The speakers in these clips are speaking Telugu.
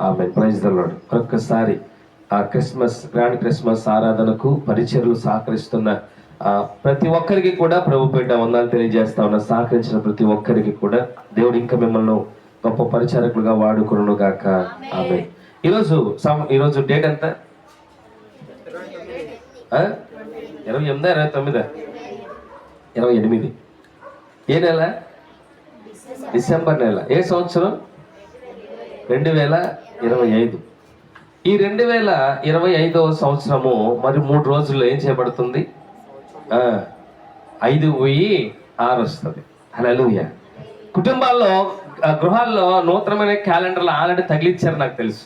ఆమె ప్రైజ్ ద లార్డ్. మరొకసారి ఆ గ్రాండ్ క్రిస్మస్ ఆరాధనకు పరిచర్లు సహకరిస్తున్న ప్రతి ఒక్కరికి కూడా ప్రభు పేట వందనాలు తెలియజేస్తా ఉన్నా. సహకరించిన ప్రతి ఒక్కరికి కూడా దేవుడు ఇంకా మిమ్మల్ని గొప్ప పరిచారకులుగా వాడుకొనును గాక. ఆమె ఈరోజు డేట్ ఎంత? 28, 29, 28. ఏ నెల? డిసెంబర్ నెల. ఏ సంవత్సరం? 2025. ఈ 2025వ సంవత్సరము మరి 3 రోజుల్లో ఏం చేయబడుతుంది? 5/6 వస్తుంది. హల్లెలూయా. కుటుంబాల్లో గృహాల్లో నూతనమైన క్యాలెండర్లు ఆల్రెడీ తగిలిచ్చారు. నాకు తెలుసు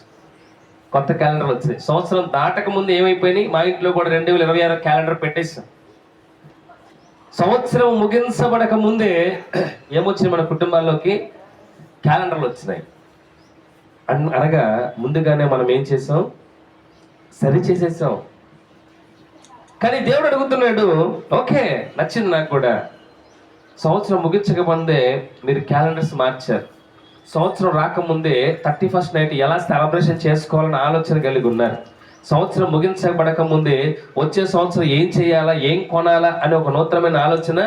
కొత్త క్యాలెండర్లు వచ్చినాయి. సంవత్సరం దాటక ముందు ఏమైపోయినాయి? మా ఇంట్లో కూడా 2026 క్యాలెండర్ పెట్టేసాం. సంవత్సరం ముగించబడక ముందే ఏమొచ్చినాయి మన కుటుంబాల్లోకి? క్యాలెండర్లు వచ్చినాయి. అనగా ముందుగానే మనం ఏం చేసాం? సరి చేసేసాం. కానీ దేవుడు అడుగుతున్నాడు, ఓకే నచ్చింది నాకు కూడా. సంవత్సరం ముగించక ముందే మీరు క్యాలెండర్స్ మార్చారు. సంవత్సరం రాకముందే 31st నైట్ ఎలా సెలబ్రేషన్ చేసుకోవాలని ఆలోచన కలిగి ఉన్నారు. సంవత్సరం ముగించబడక ముందే వచ్చే సంవత్సరం ఏం చేయాలా, ఏం కొనాలా అని ఒక నూతనమైన ఆలోచన.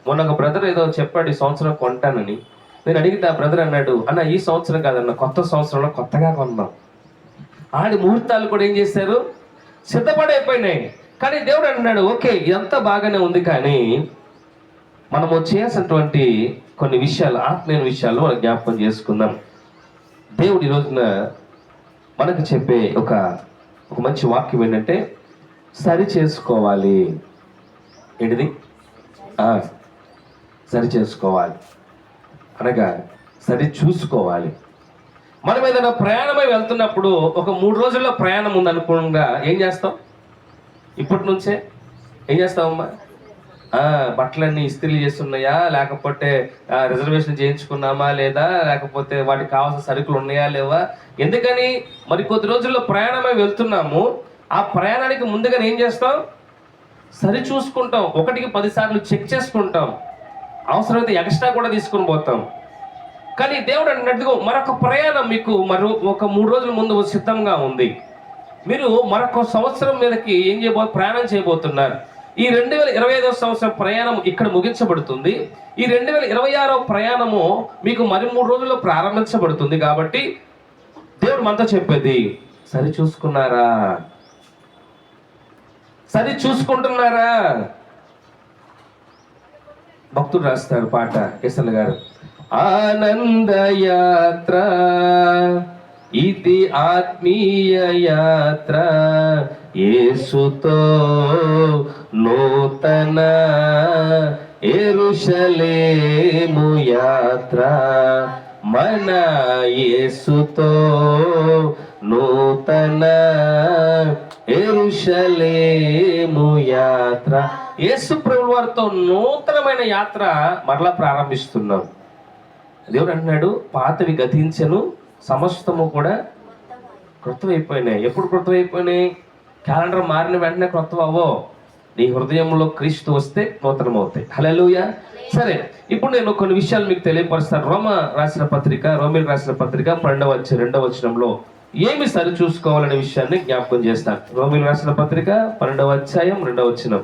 మొన్న ఒక బ్రదర్ ఏదో చెప్పాడు, ఈ సంవత్సరం కొంటానని. నేను అడిగితే ఆ బ్రదర్ అన్నాడు, అన్న ఈ సంవత్సరం కాదన్న, కొత్త సంవత్సరంలో కొత్తగా కొన్నాం. ఆడి ముహూర్తాలు కూడా ఏం చేశారు? సిద్ధపడైపోయినాయి. కానీ దేవుడు అన్నాడు, ఓకే ఇదంతా బాగానే ఉంది, కానీ మనము చేయాల్సినటువంటి కొన్ని విషయాలు, ఆత్మీయ విషయాలు మనం జ్ఞాపకం చేసుకుందాం. దేవుడు ఈ రోజున మనకు చెప్పే ఒక మంచి వాక్యం ఏంటంటే, సరి చేసుకోవాలి. ఏంటిది? సరి చేసుకోవాలి అనగా సరి చూసుకోవాలి. మనం ఏదైనా ప్రయాణమై వెళ్తున్నప్పుడు ఒక 3 రోజుల్లో ప్రయాణం ఉందనుకోగా ఏం చేస్తాం? ఇప్పటి నుంచే ఏం చేస్తామమ్మా? బట్టలన్నీ ఇస్త్రీ చేస్తున్నాయా, లేకపోతే రిజర్వేషన్ చేయించుకున్నామా లేదా, లేకపోతే వాటికి కావాల్సిన సరుకులు ఉన్నాయా లేవా? ఎందుకని? మరి కొద్ది రోజుల్లో ప్రయాణమై వెళ్తున్నాము. ఆ ప్రయాణానికి ముందుగానే ఏం చేస్తాం? సరి చూసుకుంటాం. 1కి 10 సార్లు చెక్ చేసుకుంటాం. అవసరమైతే ఎక్స్ట్రా కూడా తీసుకుని పోతాం. కానీ దేవుడు అన్నట్టుగా మరొక ప్రయాణం మీకు ఒక 3 రోజుల ముందు సిద్ధంగా ఉంది. మీరు మరొక సంవత్సరం మీదకి ప్రయాణం చేయబోతున్నారు. ఈ 2025వ సంవత్సరం ప్రయాణం ఇక్కడ ముగించబడుతుంది. ఈ 2026వ ప్రయాణము మీకు మరి 3 రోజుల్లో ప్రారంభించబడుతుంది. కాబట్టి దేవుడు మనతో చెప్పేది, సరి చూసుకున్నారా? సరి చూసుకుంటున్నారా? భక్తుడు రాస్తారు పాట, కేసల్ గారు. ఆనందయాత్ర ఇది ఆత్మీయ యాత్ర, యేసుతో నూతన యెరూషలేము యాత్ర, మన యేసుతో నూతన యెరూషలేము యాత్ర. యేసు ప్రభువు వారితో నూతనమైన యాత్ర మరలా ప్రారంభిస్తున్నాం. దేవుడు అంటున్నాడు, పాతవి గతించెను, సమస్తము కూడా కృతమైపోయినాయి. ఎప్పుడు కృతమైపోయినాయి? క్యాలెండర్ మారిన వెంటనే కృతం అవ్వో. నీ హృదయంలో క్రీస్తు వస్తే నూతనమవుతాయి. హల్లెలూయా. సరే, ఇప్పుడు నేను కొన్ని విషయాలు మీకు తెలియపరుస్తాను. రోమీలు రాసిన పత్రిక 12వ వచనంలో ఏమి సరి చూసుకోవాలనే విషయాన్ని జ్ఞాపకం చేస్తాను. రోమీలు రాసిన పత్రిక 12వ అధ్యాయం 2వ వచనం.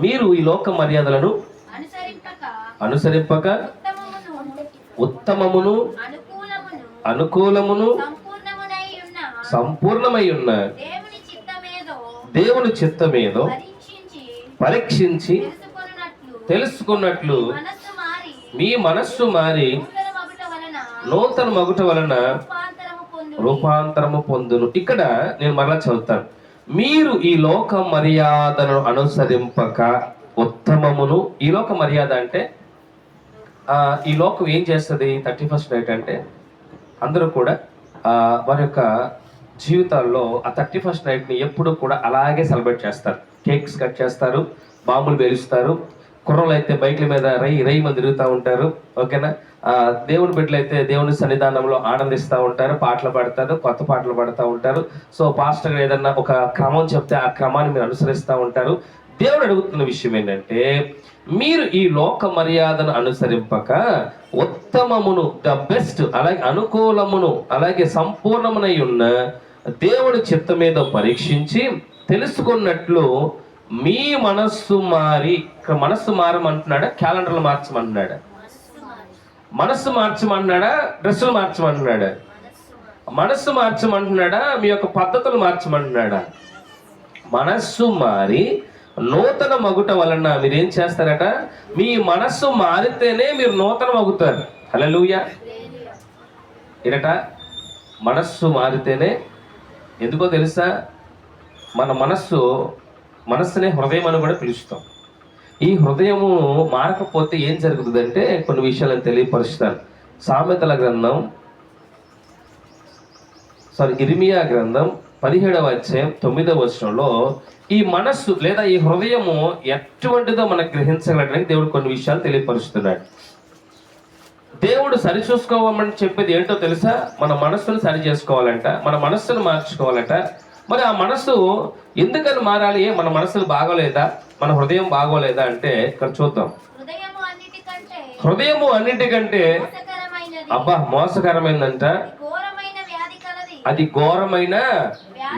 మీరు ఈ లోక మర్యాదలను అనుసరింపక ఉత్తమమును అనుకూలమును సంపూర్ణమై ఉన్న దేవుని చిత్తమేదో పరీక్షించి తెలుసుకున్నట్లు మీ మనస్సు మారి నూతన మగుట వలన రూపాంతరము పొందును. ఇక్కడ నేను మరలా చదువుతాను. మీరు ఈ లోక మర్యాదను అనుసరింపక ఉత్తమమును. ఈ లోక మర్యాద అంటే ఈ లోకం ఏం చేస్తుంది? 31st నైట్ అంటే అందరూ కూడా వారి యొక్క జీవితాల్లో ఆ 31st నైట్ని ఎప్పుడు కూడా అలాగే సెలబ్రేట్ చేస్తారు. కేక్స్ కట్ చేస్తారు, బాంబులు పేలుస్తారు. కుర్రలు అయితే బైక్ల మీద రై మంది తిరుగుతూ ఉంటారు. ఓకేనా? దేవుని బిడ్డలు అయితే దేవుని సన్నిధానంలో ఆనందిస్తూ ఉంటారు, పాటలు పాడతారు, కొత్త పాటలు పాడుతూ ఉంటారు. సో పాస్టర్ ఏదన్నా ఒక క్రమం చెప్తే ఆ క్రమాన్ని మీరు అనుసరిస్తూ ఉంటారు. దేవుడు అడుగుతున్న విషయం ఏంటంటే, మీరు ఈ లోక మర్యాదను అనుసరింపక ఉత్తమమును, ద బెస్ట్, అలాగే అనుకూలమును, అలాగే సంపూర్ణమునై ఉన్న దేవుడి చిత్తం మీద పరీక్షించి తెలుసుకున్నట్లు మీ మనస్సు మారి, ఇక్కడ మనస్సు మారమంటున్నాడా, క్యాలెండర్లు మార్చమంటున్నాడా? మనస్సు మార్చమంటున్నాడా, డ్రెస్సులు మార్చమంటున్నాడా? మనస్సు మార్చమంటున్నాడా, మీ యొక్క పద్ధతులు మార్చమంటున్నాడా? మనస్సు మారి నూతన మగుట వలన మీరేం చేస్తారట? మీ మనస్సు మారితేనే మీరు నూతన మగుతారు. హల్లెలూయా. ఏరట మనస్సు మారితేనే. ఎందుకో తెలుసా? మన మనస్సునే హృదయం అని కూడా పిలుస్తాం. ఈ హృదయము మారకపోతే ఏం జరుగుతుందంటే కొన్ని విషయాలను తెలియపరుస్తాను. సామెతల గ్రంథం, ఇర్మియా గ్రంథం 17వ అధ్యాయం 9వ వచనంలో ఈ మనస్సు లేదా ఈ హృదయము ఎటువంటిదో మనకు గ్రహించగలడానికి దేవుడు కొన్ని విషయాలు తెలియపరుస్తున్నాడు. దేవుడు సరి చూసుకోవమని చెప్పేది ఏంటో తెలుసా? మన మనస్సును సరి చేసుకోవాలంట, మన మనస్సును మార్చుకోవాలంట. మరి ఆ మనస్సు ఎందుకని మారాలి? మన మనస్సులు బాగోలేదా, మన హృదయం బాగోలేదా అంటే ఇక్కడ చూద్దాం. హృదయము అన్నిటికంటే అబ్బా మోసకరమైందంట, అది ఘోరమైన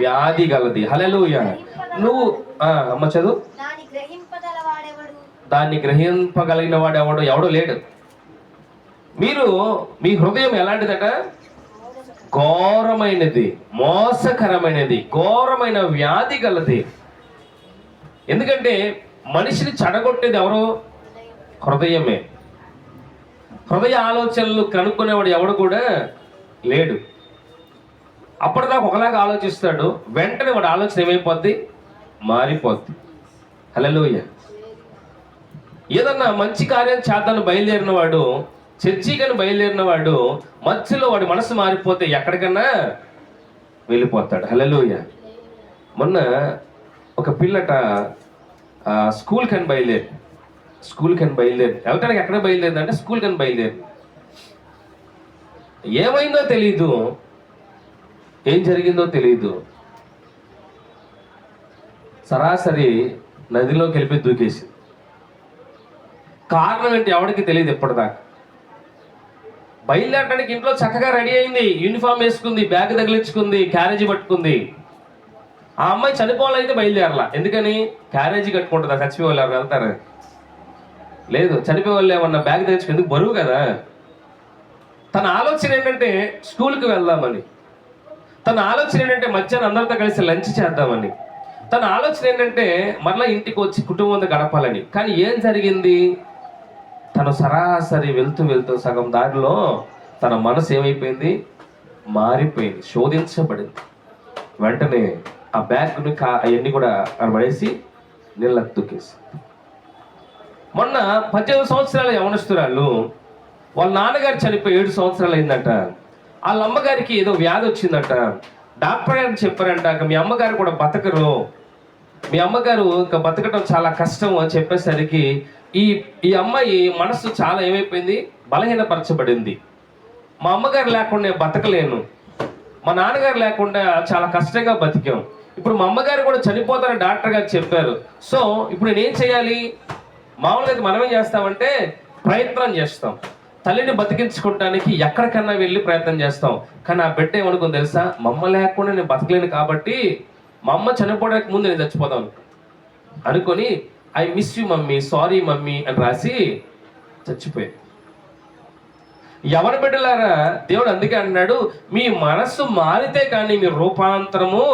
వ్యాధి గలది. హల్లెలూయా. నువ్వు అమ్మ చదువు. దాన్ని గ్రహింపగలిగిన వాడు ఎవడో లేడు. మీ హృదయం ఎలాంటిదట? ఘోరమైనది, మోసకరమైనది, ఘోరమైన వ్యాధి గలది. ఎందుకంటే మనిషిని చెడగొట్టేది ఎవరు? హృదయమే. హృదయ ఆలోచనలు కనుక్కునేవాడు ఎవడు కూడా లేడు. అప్పటిదాకా ఒకలాగా ఆలోచిస్తాడు, వెంటనే వాడు ఆలోచన ఏమైపోద్ది? మారిపోద్ది. హల్లెలూయా. ఏదన్నా మంచి కార్యం చేద్దాన్ని బయలుదేరిన వాడు, చర్చికని బయలుదేరిన వాడు మధ్యలో వాడి మనసు మారిపోతే ఎక్కడికన్నా వెళ్ళిపోతాడు. హల్లెలూయా. మొన్న ఒక పిల్లట స్కూల్ కని బయలుదేరి వెళ్ళటానికి ఎక్కడ బయలుదేరిందంటే స్కూల్ కని బయలుదేరి. ఏమైందో తెలీదు, ఏం జరిగిందో తెలియదు. సరాసరి నదిలోకి వెళ్ళి దూకేసి. కారణం ఏంటి ఎవరికి తెలియదు ఇప్పటిదాకా. బయలుదేరడానికి ఇంట్లో చక్కగా రెడీ అయింది, యూనిఫామ్ వేసుకుంది, బ్యాగ్ తగిలించుకుంది, క్యారేజీ పట్టుకుంది. ఆ అమ్మాయి చనిపోవాలైతే బయలుదేరలా. ఎందుకని? క్యారేజీ కట్టుకుంటుందా? చచ్చిపోయే వాళ్ళు ఎవరు వెళ్తారు? లేదు. చనిపోయే వాళ్ళు ఏమన్నా బ్యాగ్ తెచ్చుకు, ఎందుకు? బరువు కదా. తన ఆలోచన ఏంటంటే స్కూల్కి వెళ్దామని. తన ఆలోచన ఏంటంటే మధ్యాహ్నం అందరితో కలిసి లంచ్ చేద్దామని. తన ఆలోచన ఏంటంటే మరలా ఇంటికి వచ్చి కుటుంబంతో గడపాలని. కానీ ఏం జరిగింది? తను సరాసరి వెళ్తూ సగం దారిలో తన మనసు ఏమైపోయింది? మారిపోయింది, శోధించబడింది. వెంటనే ఆ బ్యాగ్ని అవన్నీ కూడా పడేసి నీళ్ళకు దూకేసి. మొన్న 18 సంవత్సరాల యవనస్తురాళ్ళు, వాళ్ళ నాన్నగారు చనిపోయి 7 సంవత్సరాలు అయిందట. వాళ్ళ అమ్మగారికి ఏదో వ్యాధి వచ్చిందట. డాక్టర్ గారు చెప్పారంట, మీ అమ్మగారు కూడా బతకరు, మీ అమ్మగారు ఇంకా బతకడం చాలా కష్టం అని చెప్పేసరికి ఈ అమ్మాయి మనసు చాలా ఏమైపోయింది? బలహీనపరచబడింది. మా అమ్మగారు లేకుండా నేను బతకలేను, మా నాన్నగారు లేకుండా చాలా కష్టంగా బతికాం, ఇప్పుడు మా అమ్మగారు కూడా చనిపోతారని డాక్టర్ గారు చెప్పారు. సో ఇప్పుడు నేనేం చేయాలి? మామూలుగా అయితే మనం ఏం చేస్తామంటే ప్రయత్నం చేస్తాం, తల్లిని బతికించుకోవడానికి ఎక్కడికన్నా వెళ్ళి ప్రయత్నం చేస్తాం. కానీ ఆ బిడ్డ ఏమనుకుంది తెలుసా? మా అమ్మ లేకుండా నేను బతకలేను కాబట్టి మా అమ్మ చనిపోవడానికి ముందు నేను చచ్చిపోతాను అనుకొని I miss you mummy, sorry mummy అని రాసి చచ్చిపోయింది. ఎవరి బిడ్డలారా, దేవుడు అందుకే అన్నాడు, మీ మనస్సు మారితే కానీ మీరు రూపాంతరము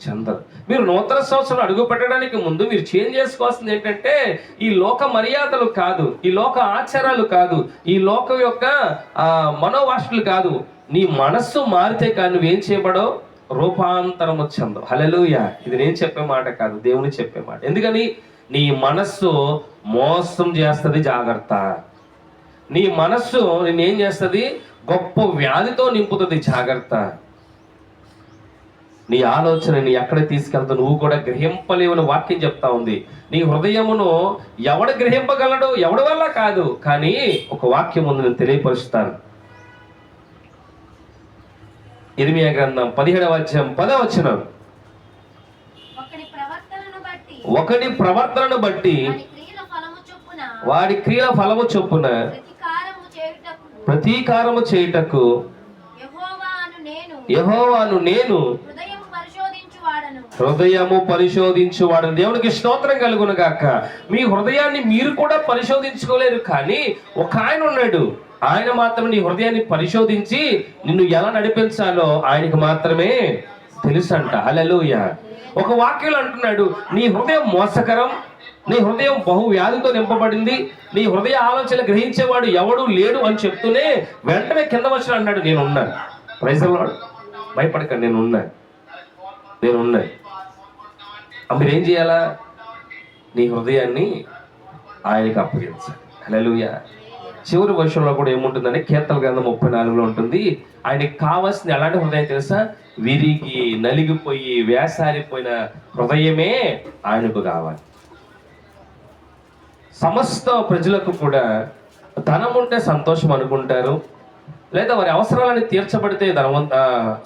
చెందరు. మీరు నూతన సంవత్సరం అడుగు పెట్టడానికి ముందు మీరు చేంజ్ చేసుకోవాల్సింది ఏంటంటే ఈ లోక మర్యాదలు కాదు, ఈ లోక ఆచారాలు కాదు, ఈ లోకం యొక్క మనోవాష్లు కాదు. నీ మనస్సు మారితే కానీ నువ్వేం చేయబడో? రూపాంతరము చెందవు. హల్లెలూయా. ఇది నేను చెప్పే మాట కాదు, దేవుని చెప్పే మాట. ఎందుకని? నీ మనస్సు మోసం చేస్తుంది, జాగ్రత్త. నీ మనస్సు నేనేం చేస్తుంది? గొప్ప వ్యాధితో నింపుతుంది, జాగ్రత్త. నీ ఆలోచనని ఎక్కడ తీసుకెళ్తావు నువ్వు కూడా గ్రహింపలేవని వాక్యం చెప్తా ఉంది. నీ హృదయమును ఎవడు గ్రహింపగలడు? ఎవడి వల్ల కాదు, కానీ ఒక వాక్యం ఉంది, నేను తెలియపరుస్తాను. ఇర్మియా గ్రంథం 17వ అధ్యాయం 10వ వచనం. ఒకడి ప్రవర్తనను బట్టి వాడి క్రియల ఫలము చొప్పున ప్రతీకారము చేయుటకు యెహోవాను నేను హృదయము పరిశోధించువాడను. దేవునికి స్తోత్రం కలుగును గాక. మీ హృదయాన్ని మీరు కూడా పరిశోధించుకోలేరు, కానీ ఒక ఆయన ఉన్నాడు, ఆయన మాత్రం నీ హృదయాన్ని పరిశోధించి నిన్ను ఎలా నడిపించాలో ఆయనకు మాత్రమే తెలుసంట. హల్లెలూయా. ఒక వాక్యంలో అంటున్నాడు, నీ హృదయం మోసకరం, నీ హృదయం బహు వ్యాధితో నింపబడింది, నీ హృదయ ఆలోచన గ్రహించేవాడు ఎవడు లేడు అని చెప్తూనే వెంటనే కింద వచ్చిన అన్నాడు, నేనున్నాను. Praise the Lord. భయపడకండి, నేనున్నాను. మీరేం చేయాలా? నీ హృదయాన్ని ఆయనకి అప్పగించాలి. హల్లెలూయా. చివరి వర్షంలో కూడా ఏముంటుందంటే కీర్తన గ్రంథం 34లో ఉంటుంది, ఆయనకి కావాల్సింది ఎలాంటి హృదయం తెలుసా? విరిగి నలిగిపోయి వేసారిపోయిన హృదయమే ఆయనకు కావాలి. సమస్త ప్రజలకు కూడా ధనం ఉంటే సంతోషం అనుకుంటారు, లేదా వారి అవసరాలను తీర్చబడితే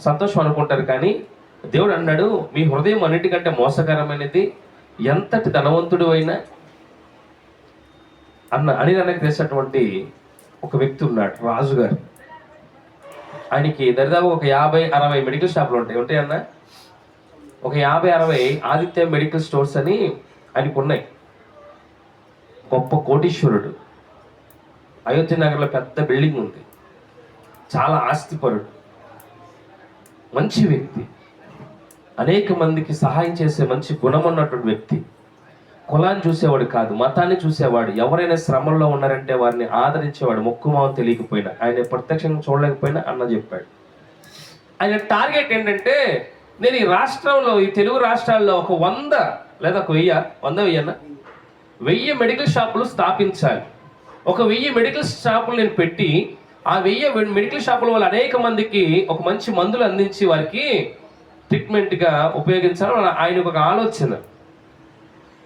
సంతోషం అనుకుంటారు, కానీ దేవుడు అన్నాడు, మీ హృదయం అన్నిటికంటే మోసకరమైనది, ఎంతటి ధనవంతుడు అయినా అని నాకు తెలిసినటువంటి ఒక వ్యక్తి ఉన్నాడు, రాజుగారు. ఆయనకి దరిదాపు ఒక 50-60 మెడికల్ షాపులు ఉంటాయి అన్న. ఒక 50-60 ఆదిత్య మెడికల్ స్టోర్స్ అని ఆయనకు ఉన్నాయి. గొప్ప కోటీశ్వరుడు. అయోధ్య నగర్లో పెద్ద బిల్డింగ్ ఉంది. చాలా ఆస్తిపరుడు, మంచి వ్యక్తి, అనేక మందికి సహాయం చేసే మంచి గుణం ఉన్నటువంటి వ్యక్తి. కులాన్ని చూసేవాడు కాదు, మతాన్ని చూసేవాడు. ఎవరైనా శ్రమంలో ఉన్నారంటే వారిని ఆదరించేవాడు, మొక్కుమావం తెలియకపోయినా. ఆయన ప్రత్యక్షంగా చూడలేకపోయినా అన్న చెప్పాడు. ఆయన టార్గెట్ ఏంటంటే, నేను ఈ రాష్ట్రంలో, ఈ తెలుగు రాష్ట్రాల్లో ఒక 100 లేదా ఒక 1000 మెడికల్ షాపులు స్థాపించాలి. ఒక 1000 మెడికల్ షాపులు నేను పెట్టి, ఆ 1000 మెడికల్ షాపుల వల్ల అనేక మందికి ఒక మంచి మందులు అందించి వారికి ట్రీట్మెంట్గా ఉపయోగించాలని ఆయనకు ఒక ఆలోచన.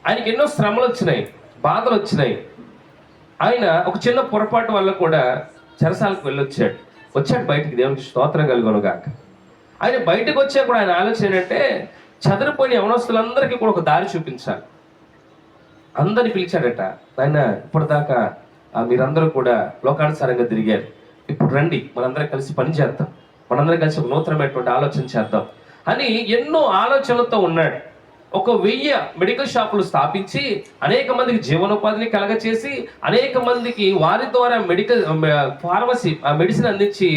ఆయనకి ఎన్నో శ్రమలు వచ్చినాయి, బాధలు వచ్చినాయి. ఆయన ఒక చిన్న పొరపాటు వల్ల కూడా చెరసాలకు వచ్చాడు బయటికి. దేవునికి స్తోత్రం కలుగును గాక. ఆయన బయటకు వచ్చా కూడా ఆయన ఆలోచన ఏంటంటే, చదువుపోయిన యవనస్తులందరికీ కూడా ఒక దారి చూపించాలి. అందరిని పిలిచాడట, ఆయన ఇప్పటిదాకా మీరందరూ కూడా లోకానుసారంగా తిరిగారు, ఇప్పుడు రండి మనందరం కలిసి పని చేద్దాం, మనందరం కలిసి ఒక నూతనమైనటువంటి ఆలోచన చేద్దాం అని ఎన్నో ఆలోచనలతో ఉన్నాడు. ఒక 1000 మెడికల్ షాపులు స్థాపించి అనేక మందికి జీవనోపాధిని కలగచేసి అనేక మందికి వారి ద్వారా ఫార్మసీ మెడిసిన్ అందించి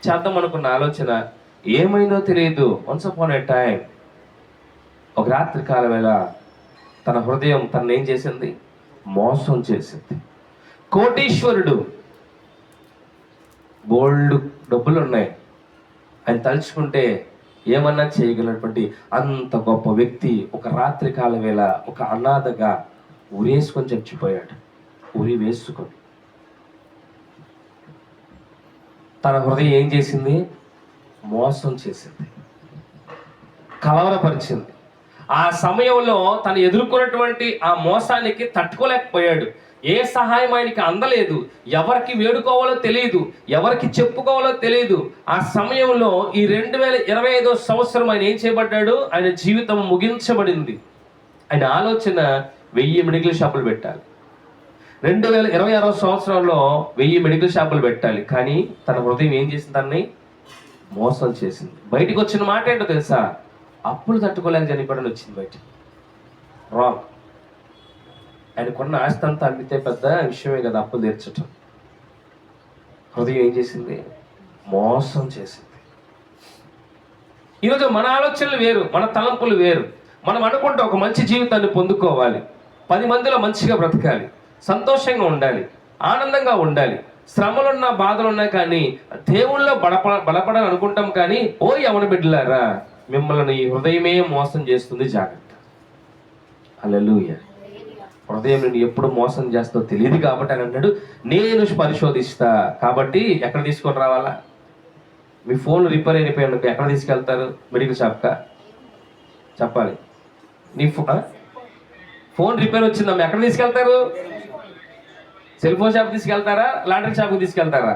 చేద్దాం అనుకున్న ఆలోచన ఏమైందో తెలియదు. వన్స్ అపాన్ ఎ టైం, ఒక రాత్రి కాల వేళ తన హృదయం తనను ఏం చేసింది? మోసం చేసింది. కోటీశ్వరుడు, బోల్డ్ డబ్బులు ఉన్నాయి, ఆయన తలుచుకుంటే ఏమన్నా చేయగలిగినటువంటి అంత గొప్ప వ్యక్తి ఒక రాత్రి కాల వేళ ఒక అనాథగా ఉరేసుకొని చచ్చిపోయాడు. ఉరి వేసుకొని తన హృదయం ఏం చేసింది? మోసం చేసింది, కలవరపరిచింది. ఆ సమయంలో తను ఎదుర్కొన్నటువంటి ఆ మోసానికి తట్టుకోలేకపోయాడు. ఏ సహాయం ఆయనకి అందలేదు, ఎవరికి వేడుకోవాలో తెలియదు, ఎవరికి చెప్పుకోవాలో తెలియదు. ఆ సమయంలో ఈ 2025వ సంవత్సరం ఆయన ఏం చేయబడ్డాడు? ఆయన జీవితం ముగించబడింది. ఆయన ఆలోచన 1000 మెడికల్ షాపులు పెట్టాలి. 2026వ సంవత్సరంలో 1000 మెడికల్ షాపులు పెట్టాలి. కానీ తన హృదయం ఏం చేసింది? తనని మోసం చేసింది. బయటికి వచ్చిన మాట ఏంటో తెలుసా? అప్పులు తట్టుకోలేక చనిపోవడం వచ్చింది బయటికి. రాంగ్. ఆయనకున్న ఆస్తి అంతా అమ్మితే పెద్ద విషయమే కదా అప్పులు తీర్చటం. హృదయం ఏం చేసింది? మోసం చేసింది. ఈరోజు మన ఆలోచనలు వేరు, మన తలంపులు వేరు. మనం అనుకుంటే ఒక మంచి జీవితాన్ని పొందుకోవాలి, 10 మందిలో మంచిగా బ్రతకాలి, సంతోషంగా ఉండాలి, ఆనందంగా ఉండాలి. శ్రమలున్నా బాధలున్నా కానీ దేవుళ్ళో బలపడాలని అనుకుంటాం. కానీ ఓ యవన బిడ్డలారా, మిమ్మల్ని ఈ హృదయమే మోసం చేస్తుంది, జాగ్రత్త. హల్లెలూయా. హృదయం నేను ఎప్పుడు మోసం చేస్తో తెలియదు కాబట్టి అని అన్నాడు, నేను పరిశోధిస్తా. కాబట్టి ఎక్కడ తీసుకొని రావాలా? మీ ఫోన్ రిపేర్ అయిపోయాను, ఎక్కడ తీసుకెళ్తారు? మెడికల్ షాప్కా? చెప్పాలి. నీ ఫోన్ రిపేర్ వచ్చిందమ్మా, ఎక్కడ తీసుకెళ్తారు? సెల్ ఫోన్ షాప్ తీసుకెళ్తారా? లాండ్రీ షాప్కి తీసుకెళ్తారా?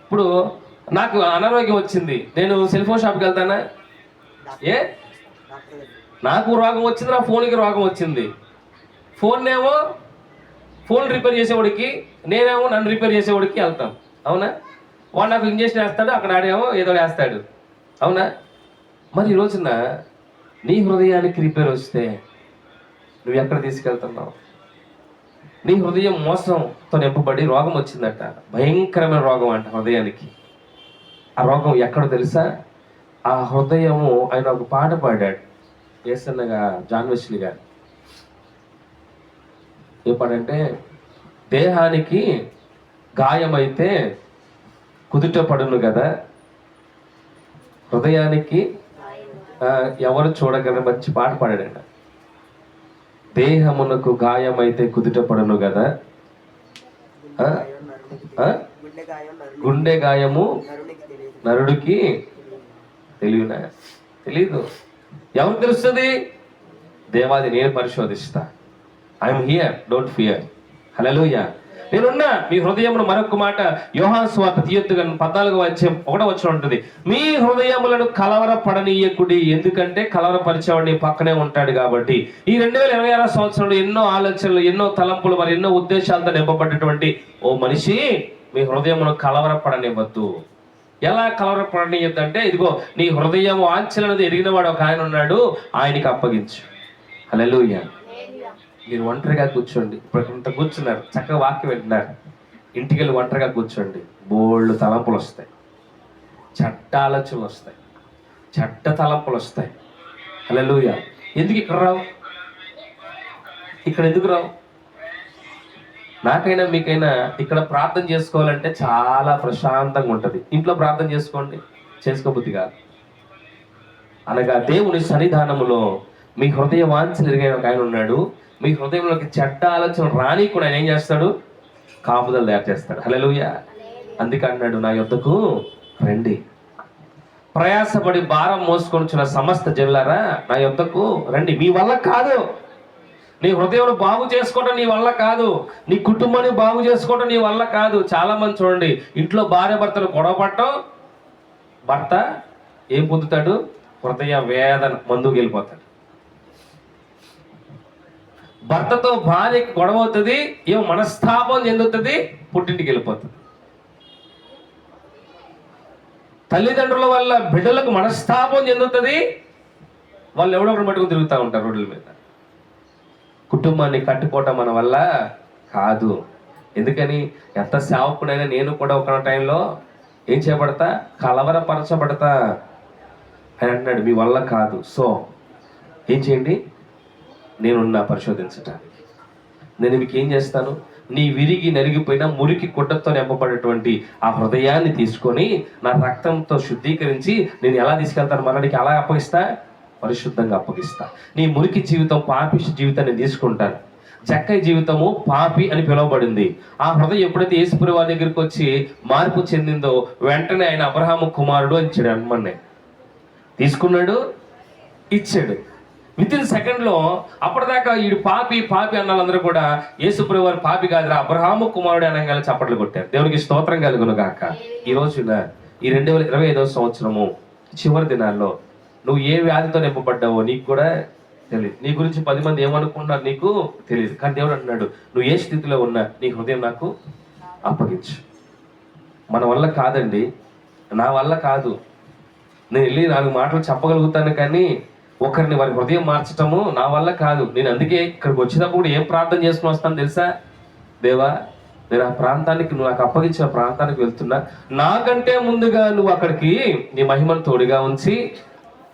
ఇప్పుడు నాకు అనారోగ్యం వచ్చింది, నేను సెల్ ఫోన్ షాప్కి వెళ్తానా? నాకు రోగం వచ్చింది, నా ఫోన్కి రోగం వచ్చింది. ఫోన్ రిపేర్ చేసేవాడికి, నేనేమో నన్ను రిపేర్ చేసేవాడికి వెళ్తాం. అవునా? వాడు నాకు ఇంజక్షన్ వేస్తాడు, అక్కడ ఆడేమో ఏదో వేస్తాడు. అవునా? మరి ఈ రోజున నీ హృదయానికి రిపేర్ వస్తే నువ్వు ఎక్కడ తీసుకెళ్తున్నావు? నీ హృదయం మోసంతో నింపబడి రోగం వచ్చిందట, భయంకరమైన రోగం అంట హృదయానికి. ఆ రోగం ఎక్కడో తెలుసా? ఆ హృదయము, ఆయన ఒక పాట పాడాడు యేసన్నగా, జాన్ వెస్లీ గారు. ఏ పాట అంటే, దేహానికి గాయమైతే కుదుట పడును కదా, హృదయానికి ఎవరు చూడగల, మంచి పాట పాడాడు. దేహమునకు గాయమైతే కుదుట పడును కదా, గుండె గాయము నరుడికి తెలియనా? తెలీదు. ఎవరు తెలుస్తుంది? దేవాది నేను పరిశోధిస్తా. I'm here, don't fear. Hallelujah. నేనున్నా. మీ హృదయమును, మరొక మాట యోహాను సువార్త తీయొద్దుగా 14:1 ఉంటుంది, మీ హృదయములను కలవరపడనీయకుడి, ఎందుకంటే కలవరపరిచేవాడు నీ పక్కనే ఉంటాడు కాబట్టి. ఈ 2026 సంవత్సరంలో ఎన్నో ఆలోచనలు, ఎన్నో తలంపులు, మరి ఎన్నో ఉద్దేశాలతో నింపబడ్డటువంటి ఓ మనిషి, మీ హృదయమును కలవరపడనివ్వద్దు. ఎలా కలవరపడనీయద్దు అంటే, ఇదిగో నీ హృదయం వాంఛలనేది ఎరిగిన వాడు ఒక ఆయన ఉన్నాడు, ఆయనకి అప్పగించు. హల్లెలూయా. మీరు ఒంటరిగా కూర్చోండి. ఇప్పుడు ఇంత కూర్చున్నారు, చక్కగా వాక్యం వింటున్నారు. ఇంటికి వెళ్ళి ఒంటరిగా కూర్చోండి. బోల్డ్ తలంపులు వస్తాయి, చెడ్డ ఆలోచనలు వస్తాయి, చెడ్డ తలంపులు వస్తాయి. హల్లెలూయా. ఎందుకు ఇక్కడ రావు? ఇక్కడ ఎందుకు రావు? నాకైనా మీకైనా ఇక్కడ ప్రార్థన చేసుకోవాలంటే చాలా ప్రశాంతంగా ఉంటుంది. ఇంట్లో ప్రార్థన చేసుకోండి, చేసుకోబుద్ధి కాదు. అనగా దేవుని సన్నిధానములో మీ హృదయ వాంఛలు ఎరిగిన ఒక ఆయన ఉన్నాడు. మీ హృదయంలోకి చెడ్డ ఆలోచన రాని కూడా ఆయన ఏం చేస్తాడు? కాపుదలు తయారు చేస్తాడు. హల్లెలూయా. అందుకే అన్నాడు, నా యొద్దకు రండి, ప్రయాసపడి భారం మోసుకొనిచున్న సమస్త జనులారా నా యొద్దకు రండి. మీ వల్ల కాదు. నీ హృదయం బాగు చేసుకోవడం నీ వల్ల కాదు. నీ కుటుంబాన్ని బాగు చేసుకోవడం నీ వల్ల కాదు. చాలా మంది చూడండి, ఇంట్లో భార్య భర్తలు గొడవపడటం, భర్త ఏం పొందుతాడు? హృదయ వేదన, మందుకు వెళ్ళిపోతాడు. భర్తతో భార్యకి గొడవ అవుతుంది, ఏమో మనస్తాపం చెందుతుంది, పుట్టింటికి వెళ్ళిపోతుంది. తల్లిదండ్రుల వల్ల బిడ్డలకు మనస్తాపం చెందుతుంది, వాళ్ళు ఎవడో ఒకటి పట్టుకుని తిరుగుతూ ఉంటారు రోడ్ల మీద. కుటుంబాన్ని కట్టుకోవటం మన వల్ల కాదు. ఎందుకని? ఎంత సేవకుడైనా నేను కూడా ఒక టైంలో ఏం చేయబడతా? కలవరపరచబడతా. అని అన్నాడు, మీ వల్ల కాదు. సో ఏం చేయండి? నేనున్నా పరిశోధించటానికి. నేను మీకు ఏం చేస్తాను? నీ విరిగి నలిగిపోయిన మురికి గుడ్డతో నింపబడేటువంటి ఆ హృదయాన్ని తీసుకొని నా రక్తంతో శుద్ధీకరించి నేను ఎలా తీసుకెళ్తాను? మరణానికి అలా అప్పగిస్తా, పరిశుద్ధంగా అప్పగిస్తా. నీ మురికి జీవితం, పాపిష్టి జీవితాన్ని తీసుకుంటాను. జక్కయ్య జీవితము పాపి అని పిలువబడింది. ఆ హృదయం ఎప్పుడైతే యేసుప్రభువు వారి దగ్గరికి వచ్చి మార్పు చెందిందో, వెంటనే ఆయన అబ్రహాము కుమారుడు అని ఇచ్చాడు. అమ్మన్నే తీసుకున్నాడు, ఇచ్చాడు. వితిన్ సెకండ్లో. అప్పటిదాకా వీడు పాపి పాపి అన్నాళ్ళందరూ కూడా యేసుప్రభువు వారు పాపి కాదురా, అబ్రహాము కుమారుడు అనగానే చప్పట్లు కొట్టారు. దేవునికి స్తోత్రం కలుగును గాక. ఈ రోజున ఈ 2025వ సంవత్సరము చివరి దినాల్లో నువ్వు ఏ వ్యాధితో నింపబడ్డావో నీకు కూడా తెలియదు. నీ గురించి 10 మంది ఏమనుకున్నారు నీకు తెలియదు. కానీ దేవుడు అంటున్నాడు, నువ్వు ఏ స్థితిలో ఉన్నా నీ హృదయం నాకు అప్పగించు. మన వల్ల కాదండి, నా వల్ల కాదు. నేను వెళ్ళి 4 మాటలు చెప్పగలుగుతాను, కానీ ఒకరిని వారి హృదయం మార్చటము నా వల్ల కాదు. నేను అందుకే ఇక్కడికి వచ్చినప్పుడు ఏం ప్రార్థన చేసుకుని వస్తాను తెలుసా? దేవా, నేను ఆ ప్రాంతానికి, నువ్వు నాకు అప్పగించిన ప్రాంతానికి వెళ్తున్నా, నాకంటే ముందుగా నువ్వు అక్కడికి నీ మహిమను తోడుగా ఉంచి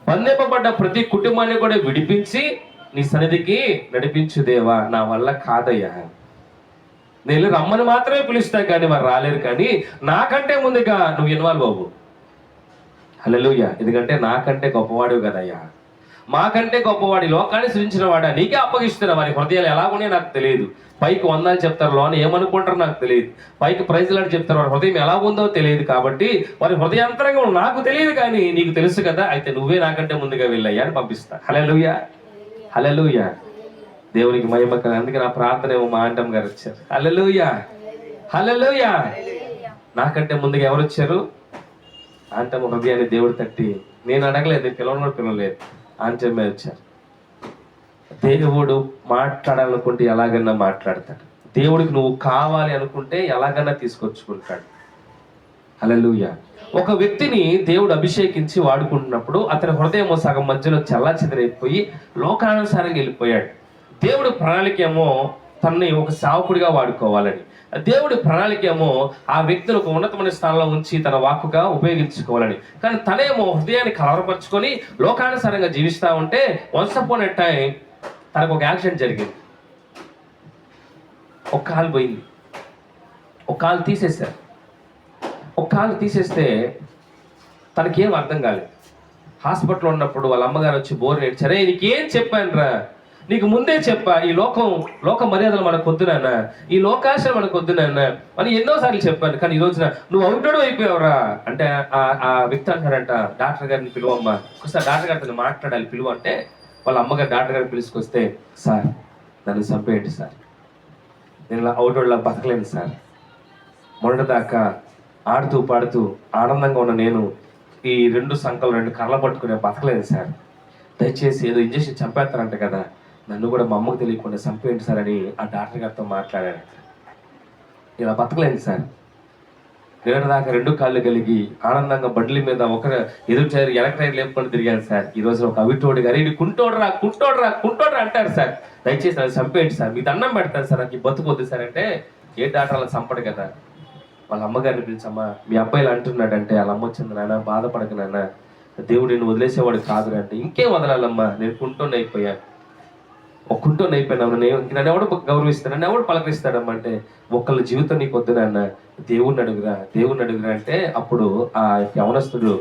బంధింపబడ్డ ప్రతి కుటుంబాన్ని కూడా విడిపించి నీ సన్నిధికి నడిపించు దేవా. నా వల్ల కాదయ్యా. నేను రమ్మని మాత్రమే పిలుస్తా, కానీ వారు రాలేరు. కానీ నాకంటే ముందుగా నువ్వు ఇన్వాల్వ్ అవ్వు. హల్లెలూయా. ఎందుకంటే నాకంటే గొప్పవాడు కదయ్యా, మాకంటే గొప్పవాడి, లోకాన్ని సృజించిన వాడా, నీకే అప్పగిస్తున్నా. వారి హృదయాలు ఎలా ఉన్నాయో నాకు తెలియదు. పైకి వందాలు చెప్తారు, లోన ఏమనుకుంటారో నాకు తెలియదు. పైకి ప్రైజ్లాడు చెప్తారు, వారి హృదయం ఎలా ఉందో తెలియదు. కాబట్టి వారి హృదయాంతరంగం నాకు తెలియదు, కానీ నీకు తెలుసు కదా, అయితే నువ్వే నాకంటే ముందుగా వెళ్ళయ్యా అని పంపిస్తా. హల్లెలూయా, హల్లెలూయా. దేవునికి మహిమ. అందుకే నా ప్రార్థన ఏమో మా అంటం గారు వచ్చారు. హల్లెలూయా, హల్లెలూయా. నాకంటే ముందుగా ఎవరు వచ్చారు? అంటమ్మ హృదయాన్ని దేవుడు తట్టి, నేను అడగలేదు, పిలవలేదు, ఆంటమ్మే వచ్చారు. దేవుడు మాట్లాడాలనుకుంటే ఎలాగన్నా మాట్లాడతాడు. దేవుడికి నువ్వు కావాలి అనుకుంటే ఎలాగన్నా తీసుకొచ్చుకుంటాడు. హల్లెలూయా. ఒక వ్యక్తిని దేవుడు అభిషేకించి వాడుకుంటున్నప్పుడు అతని హృదయం సగం మధ్యలో చెల్లాచెదరైపోయి లోకానుసారంగా వెళ్ళిపోయాడు. దేవుడి ప్రణాళిక ఏమో తనని ఒక సేవకుడిగా వాడుకోవాలని, దేవుడి ప్రణాళిక ఏమో ఆ వ్యక్తిని ఒక ఉన్నతమైన స్థానంలో ఉంచి తన వాక్కుగా ఉపయోగించుకోవాలని. కానీ తనేమో హృదయాన్ని కలవరపరుచుకొని లోకానుసారంగా జీవిస్తూ ఉంటే వన్స్ అపాన్ ఎ టైం తనకు ఒక యాక్సిడెంట్ జరిగింది. ఒక కాలు పోయింది, ఒక కాలు తీసేశారు. ఒక కాలు తీసేస్తే తనకేం అర్థం కాలేదు. హాస్పిటల్లో ఉన్నప్పుడు వాళ్ళ అమ్మగారు వచ్చి బోర్ నేర్చారే, నీకేం చెప్పాను రా, నీకు ముందే చెప్పా, ఈ లోక మర్యాదలు మనకు వద్దు నాన్న, ఈ లోకాశలు మనకు వద్దు నాన్న అని ఎన్నోసార్లు చెప్పాను, కానీ ఈ రోజున నువ్వు అవుతాడు అయిపోయావురా అంటే ఆ వ్యక్తి అంటాడంట, డాక్టర్ గారిని పిలువమ్మా, ఒకసారి డాక్టర్ గారితో మాట్లాడాలి పిలువ అంటే వాళ్ళ అమ్మగారు డాక్టర్ గారిని పిలుచుకొస్తే, సార్ నన్ను చంపేయండి సార్, నేను ఇలా అవుటోడ్లా బతకలేను సార్, మొన్నటిదాకా ఆడుతూ పాడుతూ ఆనందంగా ఉన్న నేను ఈ 2 సంకలు 2 కర్రలు పట్టుకునే బతకలేదు సార్, దయచేసి ఏదో ఇంజక్షన్ చంపేస్తారంట కదా, నన్ను కూడా మా అమ్మకు తెలియకుండా చంపేయండి సార్ అని ఆ డాక్టర్ గారితో మాట్లాడాను. ఇలా బతకలేదు సార్, నేను దాకా 2 కాళ్ళు కలిగి ఆనందంగా బండ్ల మీద ఒక ఎదురు టైర్ వెనక టైర్ లేపుకొని తిరిగాను సార్. ఈ రోజు ఒక అవిటోడు గారు ఇది కుంటోడ్రా అంటారు సార్, దయచేసి నన్ను చంపేయండి సార్, మీకు దండం పెడతాను సార్, నాకు బతుకొద్దు సార్ అంటే ఏ డాక్టర్ అలా చంపడు కదా. వాళ్ళ అమ్మగారిని పిలిచమ్మా, మీ అబ్బాయి ఇలా అంటున్నాడంటే వాళ్ళ అమ్మ వచ్చింది, నాన్న బాధపడక నాన్న, దేవుడు నేను వదిలేసేవాడు కాదు అంటే, ఇంకేం వదలాలమ్మా, నేను కుంటోని అయిపోయాను, ఒక కుంటోని అయిపోయినావు, నన్ను ఎవడు గౌరవిస్తాడు, నన్ను ఎవడు పలకరిస్తాడమ్మా అంటే, ఒకళ్ళ జీవితం నీకు వద్దు నాన్న, దేవుణ్ణి అడుగురా అంటే అప్పుడు ఆ యవనస్తుడు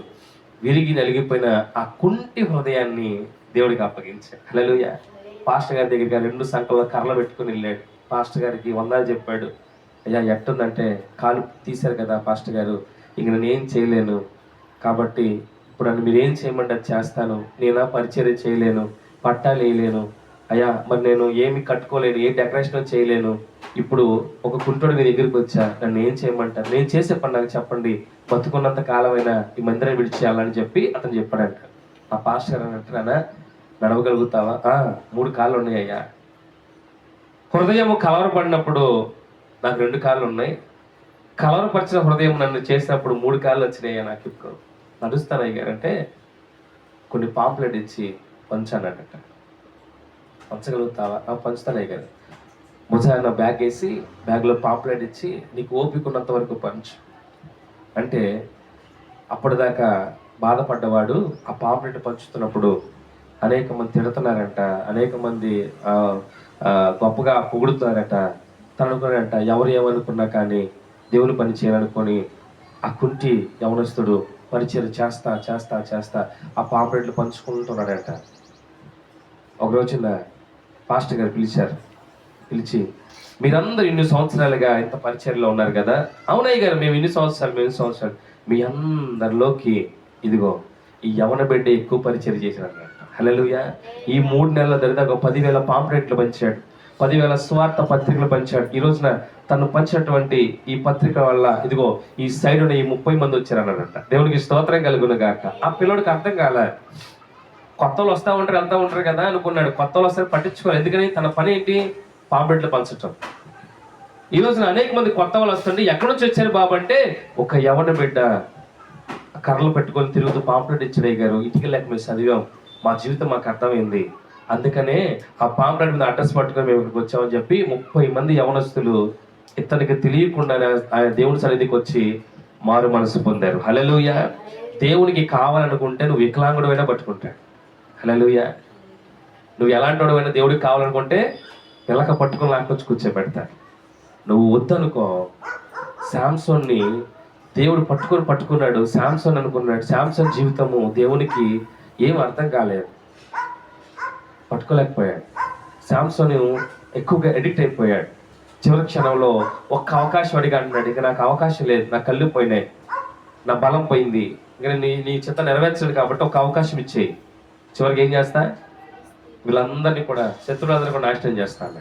విరిగి నలిగిపోయిన ఆ కుంటి హృదయాన్ని దేవుడికి అప్పగించాడు. హల్లెలూయా. పాస్టర్ గారి దగ్గరికి 2 సంకల్లో కర్రలు పెట్టుకుని వెళ్ళాడు. పాస్టర్ గారికి వందలు చెప్పాడు, అయ్యా ఎట్టుందంటే, కాలు తీశారు కదా పాస్టర్ గారు, ఇంక నేను ఏం చేయలేను, కాబట్టి ఇప్పుడు నన్ను మీరు ఏం చేయమంటే అది చేస్తాను, నేనా పరిచర్య చేయలేను, పట్టాలు వేయలేను అయ్యా, మరి నేను ఏమి కట్టుకోలేను, ఏ డెకరేషన్ చేయలేను, ఇప్పుడు ఒక కుంటోడు మీ దగ్గరికి వచ్చా, నన్ను ఏం చేయమంటారు, నేను చేసే పని నాకు చెప్పండి, బతుకున్నంత కాలమైనా ఈ మందిరాన్ని విడిచేయాలని చెప్పి అతను చెప్పాడంట. ఆ పాస్టర్ గారు అంటున్నానా, నడవగలుగుతావా? 3 కాళ్ళు ఉన్నాయ్యా. హృదయము కలవరపడినప్పుడు నాకు 2 కాళ్ళు ఉన్నాయి, కలవరపరిచిన హృదయం నన్ను చేసినప్పుడు 3 కాళ్ళు వచ్చినాయ్యా, నాకు ఇప్పుడు నడుస్తాను అయ్యారంటే కొన్ని పాంప్లెట్ ఇచ్చి పంచానట. పంచగలుగుతావా? పంచుతాను అయ్యారు. ముజాన బ్యాగ్ వేసి బ్యాగ్లో పాంప్లెట్ ఇచ్చి, నీకు ఓపిక ఉన్నంత వరకు పంచు అంటే, అప్పటిదాకా బాధపడ్డవాడు ఆ పాంప్లెట్ పంచుతున్నప్పుడు అనేక మంది తిడుతున్నారంట, అనేక మంది గొప్పగా పొగుడుతున్నారట. తనుకున్నాడంట, ఎవరు ఏమనుకున్నా కానీ దేవుని పని చేయాలనుకొని ఆ కుంటి యవనస్తుడు పరిచయం చేస్తా ఆ పాంప్లెట్లు పంచుకుంటున్నాడంట. ఒక రోజున పాస్టర్ గారు పిలిచి, మీరందరూ ఇన్ని సంవత్సరాలుగా ఇంత పరిచర్యలో ఉన్నారు కదా. అవునయ్య గారు, మేము ఇన్ని సంవత్సరాలు మీ అందరిలోకి ఇదిగో ఈ యవన బిడ్డ ఎక్కువ పరిచయం చేసినట్టు. హల్లెలూయా. ఈ 3 నెలల దరిదాకా 10,000 పాంప్లెట్లు పంచాడు, 10,000 స్వార్థ పత్రికలు పంచాడు. ఈ రోజున తను పంచినటువంటి ఈ పత్రిక వల్ల ఇదిగో ఈ సైడ్ ఉన్న ఈ 30 మంది వచ్చారన్నాడంట. దేవునికి స్తోత్రం కలుగును గాక. ఆ పిల్లోడికి అర్థం కాలే, కొత్త వాళ్ళు వస్తూ ఉంటారు కదా అనుకున్నాడు. కొత్త వాళ్ళు వస్తే పట్టించుకోవాలి, ఎందుకని తన పని ఏంటి, పాంప్లెట్లు పంచటం. ఈ రోజున అనేక మంది కొత్త వాళ్ళు వస్తుంటే, ఎక్కడి నుంచి వచ్చారు బాబు అంటే, ఒక యవన బిడ్డ కర్రలు పెట్టుకొని తిరుగుతూ పాంప్లెట్ ఇచ్చాడు గారు, ఇటుక లేక మేము చదివాం, మా జీవితం మాకు అర్థమైంది, అందుకనే ఆ పాంప్లెట్ మీద అడ్రస్ పట్టుకొని మేము ఇక్కడికి వచ్చామని చెప్పి 30 మంది యవనస్తులు ఇతనికి తెలియకుండానే ఆయన దేవుని సన్నిధికి వచ్చి మారు మనసు పొందారు. హల్లెలూయా. దేవునికి కావాలనుకుంటే నువ్వు వికలాంగుడైనా పట్టుకుంటాడు. హల్లెలూయా. నువ్వు ఎలాంటి వాడైనా దేవుడికి కావాలనుకుంటే ఎలక పట్టుకొని లాక్కొచ్చి కూర్చోబెడతాడు. నువ్వు వద్దనుకో. శాంసోన్ని దేవుడు పట్టుకున్నాడు. శాంసన్ అనుకున్నాడు, శాంసన్ జీవితము దేవునికి ఏం అర్థం కాలేదు, పట్టుకోలేకపోయాడు. శాంసన్ ఎక్కువగా ఎడిక్ట్ అయిపోయాడు. చివరి క్షణంలో ఒక్క అవకాశం అడిగా అంటున్నాడు, ఇక నాకు అవకాశం లేదు, నా కళ్ళు పోయినాయి, నా బలం పోయింది, ఇంకా నీ చిత్త నెరవేర్చడు కాబట్టి ఒక అవకాశం ఇచ్చేయి. చివరికి ఏం చేస్తా, వీళ్ళందరినీ కూడా శత్రువులందరినీ కూడా నాశనం చేస్తాను.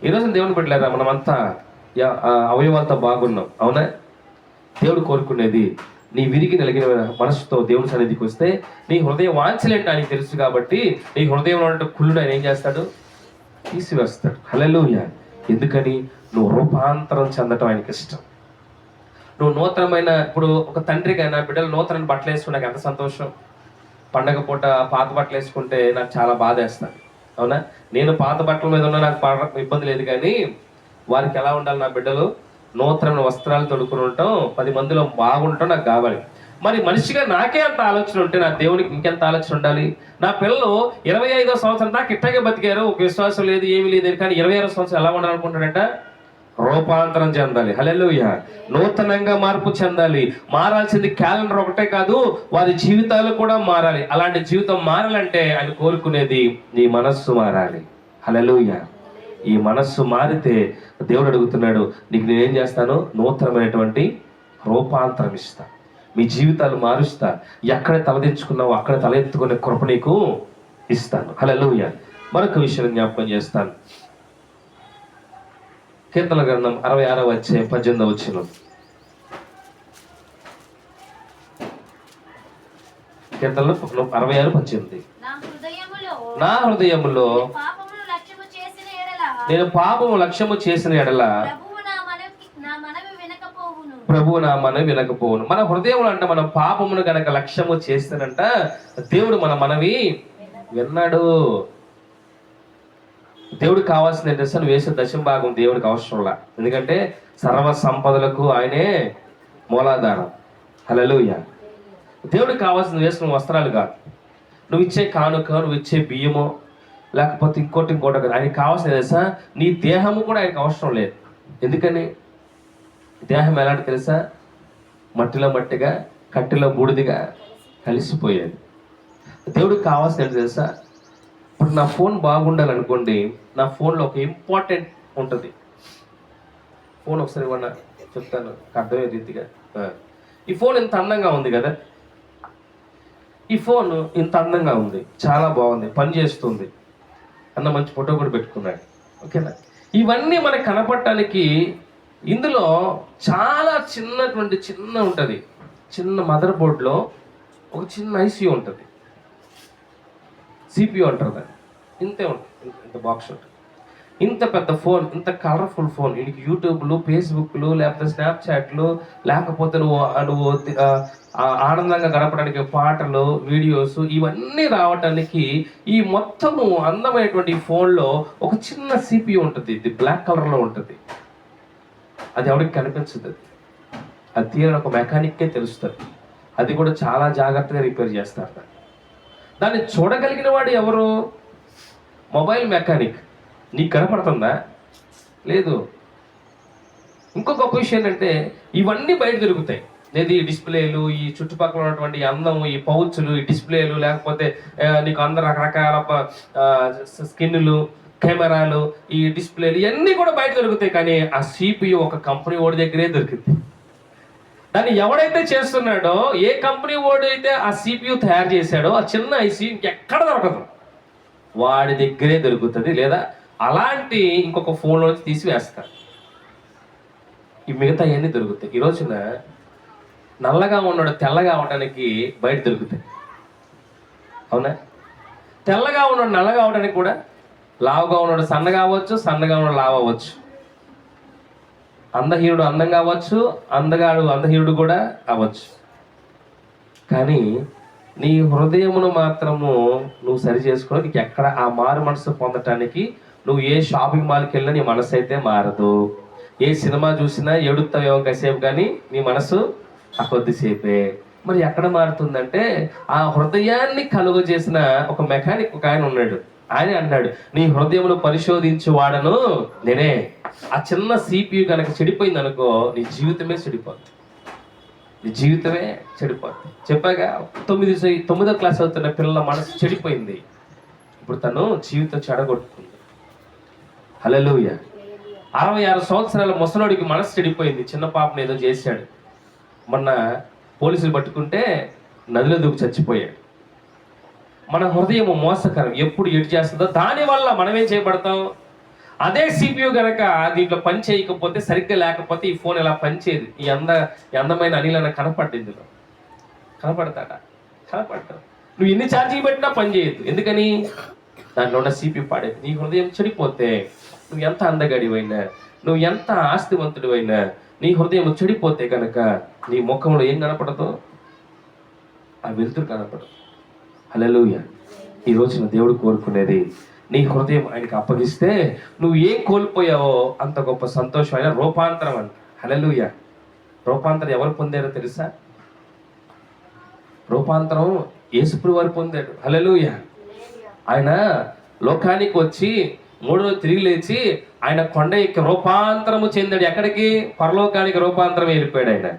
ఈరోజు దేవుని పెట్టలేదా, మనమంతా అవయవాలతో బాగున్నాం, అవునా? దేవుడు కోరుకునేది నీ విరిగి నలిగిన మనసుతో దేవుని సన్నిధికి వస్తే నీ హృదయ వాంఛలేంటి ఆయనకి తెలుసు కాబట్టి నీ హృదయంలో ఉన్న కుళ్ళును ఆయన ఏం చేస్తాడు? తీసివేస్తాడు. హల్లెలూయా. ఎందుకని? నువ్వు రూపాంతరం చెందటం ఆయనకి ఇష్టం. నువ్వు నూతనమైన, ఇప్పుడు ఒక తండ్రికైనా బిడ్డలు నూతన బట్టలు వేసుకుని నాకు ఎంత సంతోషం. పండగ పూట పాత బట్టలు వేసుకుంటే నాకు చాలా బాధ వేస్తాను. అవునా? నేను పాత బట్టల మీద ఉన్నా నాకు ఇబ్బంది లేదు, కానీ వారికి ఎలా ఉండాలి? నా బిడ్డలు నూతన వస్త్రాలు తొడుక్కుని ఉండటం, 10 మందిలో బాగుండటం నాకు కావాలి. మరి మనిషిగా నాకే అంత ఆలోచన ఉంటే నా దేవునికి ఇంకెంత ఆలోచన ఉండాలి? నా పిల్లలు 25వ సంవత్సరం దాకా ఇట్టగే బతికారు, ఒక విశ్వాసం లేదు, ఏమీ లేదు, కానీ 26వ సంవత్సరం ఎలా ఉండాలనుకుంటాడంట? రూపాంతరం చెందాలి. హల్లెలూయా. నూతనంగా మార్పు చెందాలి. మారాల్సింది క్యాలెండర్ ఒకటే కాదు, వారి జీవితాలు కూడా మారాలి. అలాంటి జీవితం మారాలంటే ఆయన కోరుకునేది నీ మనస్సు మారాలి. హల్లెలూయా. ఈ మనస్సు మారితే దేవుడు అడుగుతున్నాడు, నీకు నేనేం చేస్తాను? నూతనమైనటువంటి రూపాంతరం ఇస్తా, మీ జీవితాలు మారుస్తా, ఎక్కడ తలదించుకున్నావో అక్కడ తల ఎత్తుకునే కృప నీకు ఇస్తాను. హల్లెలూయా. మరొక విషయం జ్ఞాపకం చేస్తాను. కీర్తన గ్రంథం 66వ అధ్యాయం 18వ వచనం. కీర్తనలు 66:18. నా హృదయములో నేను పాపము లక్ష్యము చేసిన ఎడల ప్రభువు నా మనవి వినకపోవును. మన హృదయంలో అంటే మనం పాపమును గనక లక్ష్యము చేస్తానంట దేవుడు మన మనవి విన్నాడు. దేవుడికి కావాల్సిన ఏంటంటే నువ్వు వేసే దశంభాగం దేవుడికి అవసరంలా. ఎందుకంటే సర్వ సంపదలకు ఆయనే మూలాధారం. హల్లెలూయా. దేవుడికి కావాల్సిన వేసిన వస్త్రాలు కాదు, నువ్వు ఇచ్చే కానుక, నువ్వు ఇచ్చే బియ్యమో లేకపోతే ఇంకోటి కాదు. ఆయనకి కావాల్సిన తెలుసా? నీ దేహము కూడా ఆయనకు అవసరం లేదు. ఎందుకని? దేహం ఎలాంటి తెలుసా? మట్టిలో మట్టిగా, కట్టెలో బూడిదిగా కలిసిపోయేది. దేవుడికి కావాల్సిన ఏంటి తెలుసా? ఇప్పుడు నా ఫోన్ బాగుండాలనుకోండి, నా ఫోన్లో ఒక ఇంపార్టెంట్ ఉంటుంది. ఫోన్ ఒకసారి ఇవ్వన్నా చెప్తాను అర్థమయ్యే రీతిగా. ఈ ఫోన్ ఇంత అందంగా ఉంది కదా, ఈ ఫోన్ ఇంత అందంగా ఉంది, చాలా బాగుంది, పని చేస్తుంది అన్న మంచి ఫోటో కూడా పెట్టుకున్నాడు. ఓకేనా? ఇవన్నీ మనకు కనపడటానికి ఇందులో చాలా చిన్న ఉంటుంది. చిన్న మదర్ బోర్డ్లో ఒక చిన్న ఐసీ ఉంటుంది, సిపియు అంటారు దాన్ని. ఇంతే ఉంటుంది, ఇంత బాక్స్ ఉంటుంది. ఇంత పెద్ద ఫోన్, ఇంత కలర్ఫుల్ ఫోన్, వీడికి యూట్యూబ్లు, ఫేస్బుక్లు, లేకపోతే స్నాప్చాట్లు, లేకపోతే నువ్వు ఆనందంగా గడపడానికి పాటలు, వీడియోస్, ఇవన్నీ రావడానికి ఈ మొత్తము అందమైనటువంటి ఫోన్లో ఒక చిన్న సిపియు ఉంటుంది. ఇది బ్లాక్ కలర్లో ఉంటుంది. అది ఎవరికి కనిపించదు. అది తీరని ఒక మెకానిక్కే తెలుస్తుంది. అది కూడా చాలా జాగ్రత్తగా రిపేర్ చేస్తారు. దాన్ని చూడగలిగిన వాడు ఎవరు? Mobile mechanic. నీకు కనపడుతుందా? లేదు. ఇంకొక గొప్ప విషయం ఏంటంటే ఇవన్నీ బయట దొరుకుతాయి. ఈ డిస్ప్లేలు, ఈ చుట్టుపక్కల ఉన్నటువంటి అందం, ఈ పౌచ్లు, ఈ డిస్ప్లేలు, లేకపోతే నీకు అందరు రకరకాల స్కిన్లు, కెమెరాలు, ఈ డిస్ప్లేలు, ఇవన్నీ కూడా బయట దొరుకుతాయి. కానీ ఆ సిపియు ఒక కంపెనీ ఓడి దగ్గరే దొరికింది. దాన్ని ఎవడైతే చేస్తున్నాడో, ఏ కంపెనీ ఓడి అయితే ఆ సిపియు తయారు చేశాడో, ఆ చిన్న ఐసీ ఇంకెక్కడ దొరకదు, వాడి దగ్గరే దొరుకుతుంది. లేదా అలాంటి ఇంకొక ఫోన్లోంచి తీసివేస్తారు. ఈ మిగతా అవన్నీ దొరుకుతాయి. ఈ రోజున నల్లగా ఉన్నాడు తెల్లగా అవడానికి బయట దొరుకుతాయి. అవునా? తెల్లగా ఉన్నాడు నల్లగా అవడానికి కూడా, లావుగా ఉన్నాడు సన్నగా అవ్వచ్చు, సన్నగా ఉన్నాడు లావు అవ్వచ్చు, అందహీనుడు అందంగా అవ్వచ్చు, అందగాడు అందహీనుడు కూడా అవ్వచ్చు. కానీ నీ హృదయమును మాత్రము నువ్వు సరి చేసుకో. నీకు ఎక్కడ ఆ మారు మనసు పొందటానికి నువ్వు ఏ షాపింగ్ మాల్కి వెళ్ళినా నీ మనసు అయితే మారదు. ఏ సినిమా చూసినా ఏడుస్తావేమో కాసేపు, కానీ నీ మనసు ఆ కొద్దిసేపే. మరి ఎక్కడ మారుతుందంటే ఆ హృదయాన్ని కలుగ చేసిన ఒక మెకానిక్ ఒక ఆయన ఉన్నాడు. ఆయన అన్నాడు, నీ హృదయమును పరిశోధించి వాడను నేనే. ఆ చిన్న సిపియు కనుక చెడిపోయింది అనుకో, నీ జీవితమే చెడిపోద్ది. నీ జీవితమే చెడిపోద్ది. చెప్పాగా 9వ క్లాస్ అవుతున్న పిల్లల మనసు చెడిపోయింది. ఇప్పుడు తను జీవితం చెడగొట్టుకుంది. హల్లెలూయా. 66 సంవత్సరాల ముసలోడికి మనసు చెడిపోయింది. చిన్న పాపను ఏదో చేశాడు. మొన్న పోలీసులు పట్టుకుంటే నదిలో దూకి చచ్చిపోయాడు. మన హృదయం మోసకరం. ఎప్పుడు ఎటు చేస్తుందో దానివల్ల మనమేం చేయబడతాం? అదే సిపియు గనక దీంట్లో పని చేయకపోతే, సరిగ్గా లేకపోతే ఈ ఫోన్ ఇలా పనిచేయదు. ఈ అందమైన అనిల్ అన్న కనపడ్డ ఇందులో కనపడతాడా? కనపడతాడు. నువ్వు ఎన్ని ఛార్జింగ్ పెట్టినా పని చేయదు. ఎందుకని? దాంట్లో ఉన్న సిపి పాడేది. నీ హృదయం చెడిపోతే నువ్వు ఎంత అందగాడివైనా, నువ్వు ఎంత ఆస్తివంతుడివైనా, నీ హృదయం చెడిపోతే కనుక నీ ముఖంలో ఏం కనపడదు? ఆ వెలుతురు కనపడదు. హల్లెలూయా. ఈ రోజున దేవుడు కోరుకునేది నీ హృదయం ఆయనకి అప్పగిస్తే నువ్వు ఏం కోల్పోయావో అంత గొప్ప సంతోషం ఆయన రూపాంతరం అంట. హల్లెలూయా. రూపాంతరం ఎవరు పొందారో తెలుసా? రూపాంతరం యేసుప్రభువు వారు పొందాడు. హల్లెలూయా. ఆయన లోకానికి వచ్చి 3 రోజులు తిరిగి లేచి ఆయన కొండ ఎక్కి రూపాంతరము చెందాడు. ఎక్కడికి? పరలోకానికి రూపాంతరం వెళ్ళిపోయాడు ఆయన.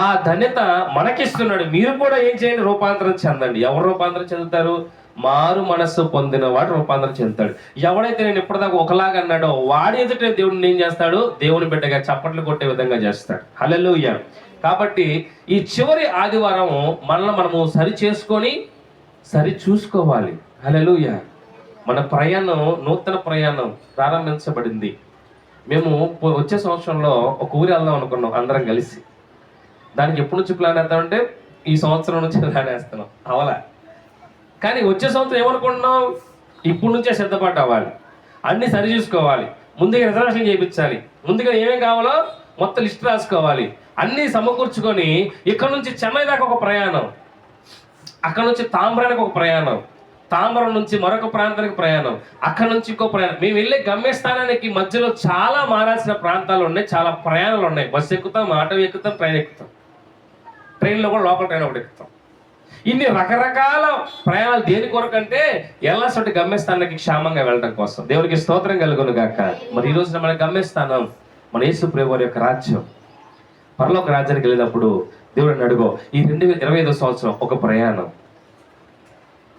ఆ ధన్యత మనకిస్తున్నాడు. మీరు కూడా ఏం చేయండి? రూపాంతరం చెందండి. ఎవరు రూపాంతరం చెందుతారు? మారు మనస్సు పొందిన వాడు రూపాంతరం చెందుతాడు. ఎవడైతే నేను ఇప్పటిదాకా ఒకలాగా అన్నాడో వాడి ఎదుట దేవుడిని ఏం చేస్తాడు? దేవుని బిడ్డగా చప్పట్లు కొట్టే విధంగా చేస్తాడు. హల్లెలూయా. కాబట్టి ఈ చివరి ఆదివారం మనము సరి చేసుకొని సరి చూసుకోవాలి. హల్లెలూయా. మన ప్రయాణం, నూతన ప్రయాణం ప్రారంభించబడింది. మేము వచ్చే సంవత్సరంలో ఒక ఊరు వెళ్దాం అనుకున్నాం అందరం కలిసి. దానికి ఎప్పటి నుంచి ప్లాన్ వేద్దామంటే ఈ సంవత్సరం నుంచి ప్లాన్ వేస్తున్నాం. అవలా. కానీ వచ్చే సంవత్సరం ఏమనుకుంటున్నాం? ఇప్పటి నుంచే సిద్ధపాటు అవ్వాలి, అన్ని సరి చూసుకోవాలి, ముందుగా రిజర్వేషన్ చేయించాలి, ముందుగా ఏమేం కావాలో మొత్తం లిస్ట్ రాసుకోవాలి, అన్నీ సమకూర్చుకొని ఇక్కడ నుంచి చెన్నై దాకా ఒక ప్రయాణం, అక్కడ నుంచి తాంబ్రానికి ఒక ప్రయాణం, తాంబరం నుంచి మరొక ప్రాంతానికి ప్రయాణం, అక్కడ నుంచి ఇంకో ప్రయాణం. మేము వెళ్ళే గమ్యస్థానానికి మధ్యలో చాలా మారాల్సిన ప్రాంతాలు ఉన్నాయి, చాలా ప్రయాణాలు ఉన్నాయి. బస్సు ఎక్కుతాం, ఆటో ఎక్కుతాం, ట్రైన్ ఎక్కుతాం, ట్రైన్లో కూడా లోకల్ ట్రైన్ ఒకటి ఎక్కుతాం. ఇన్ని రకరకాల ప్రయాణాలు దేని కొరకంటే ఎల్లసొట్టి గమ్యస్థానానికి క్షేమంగా వెళ్ళడం కోసం. దేవునికి స్తోత్రం కలుగును గాక. మరి ఈ రోజున మన గమ్యస్థానం మన యేసు ప్రభువు వారి యొక్క రాజ్యం. పరలోక రాజ్యానికి వెళ్ళినప్పుడు దేవుడిని అడుగో, ఈ 2025 సంవత్సరం ఒక ప్రయాణం,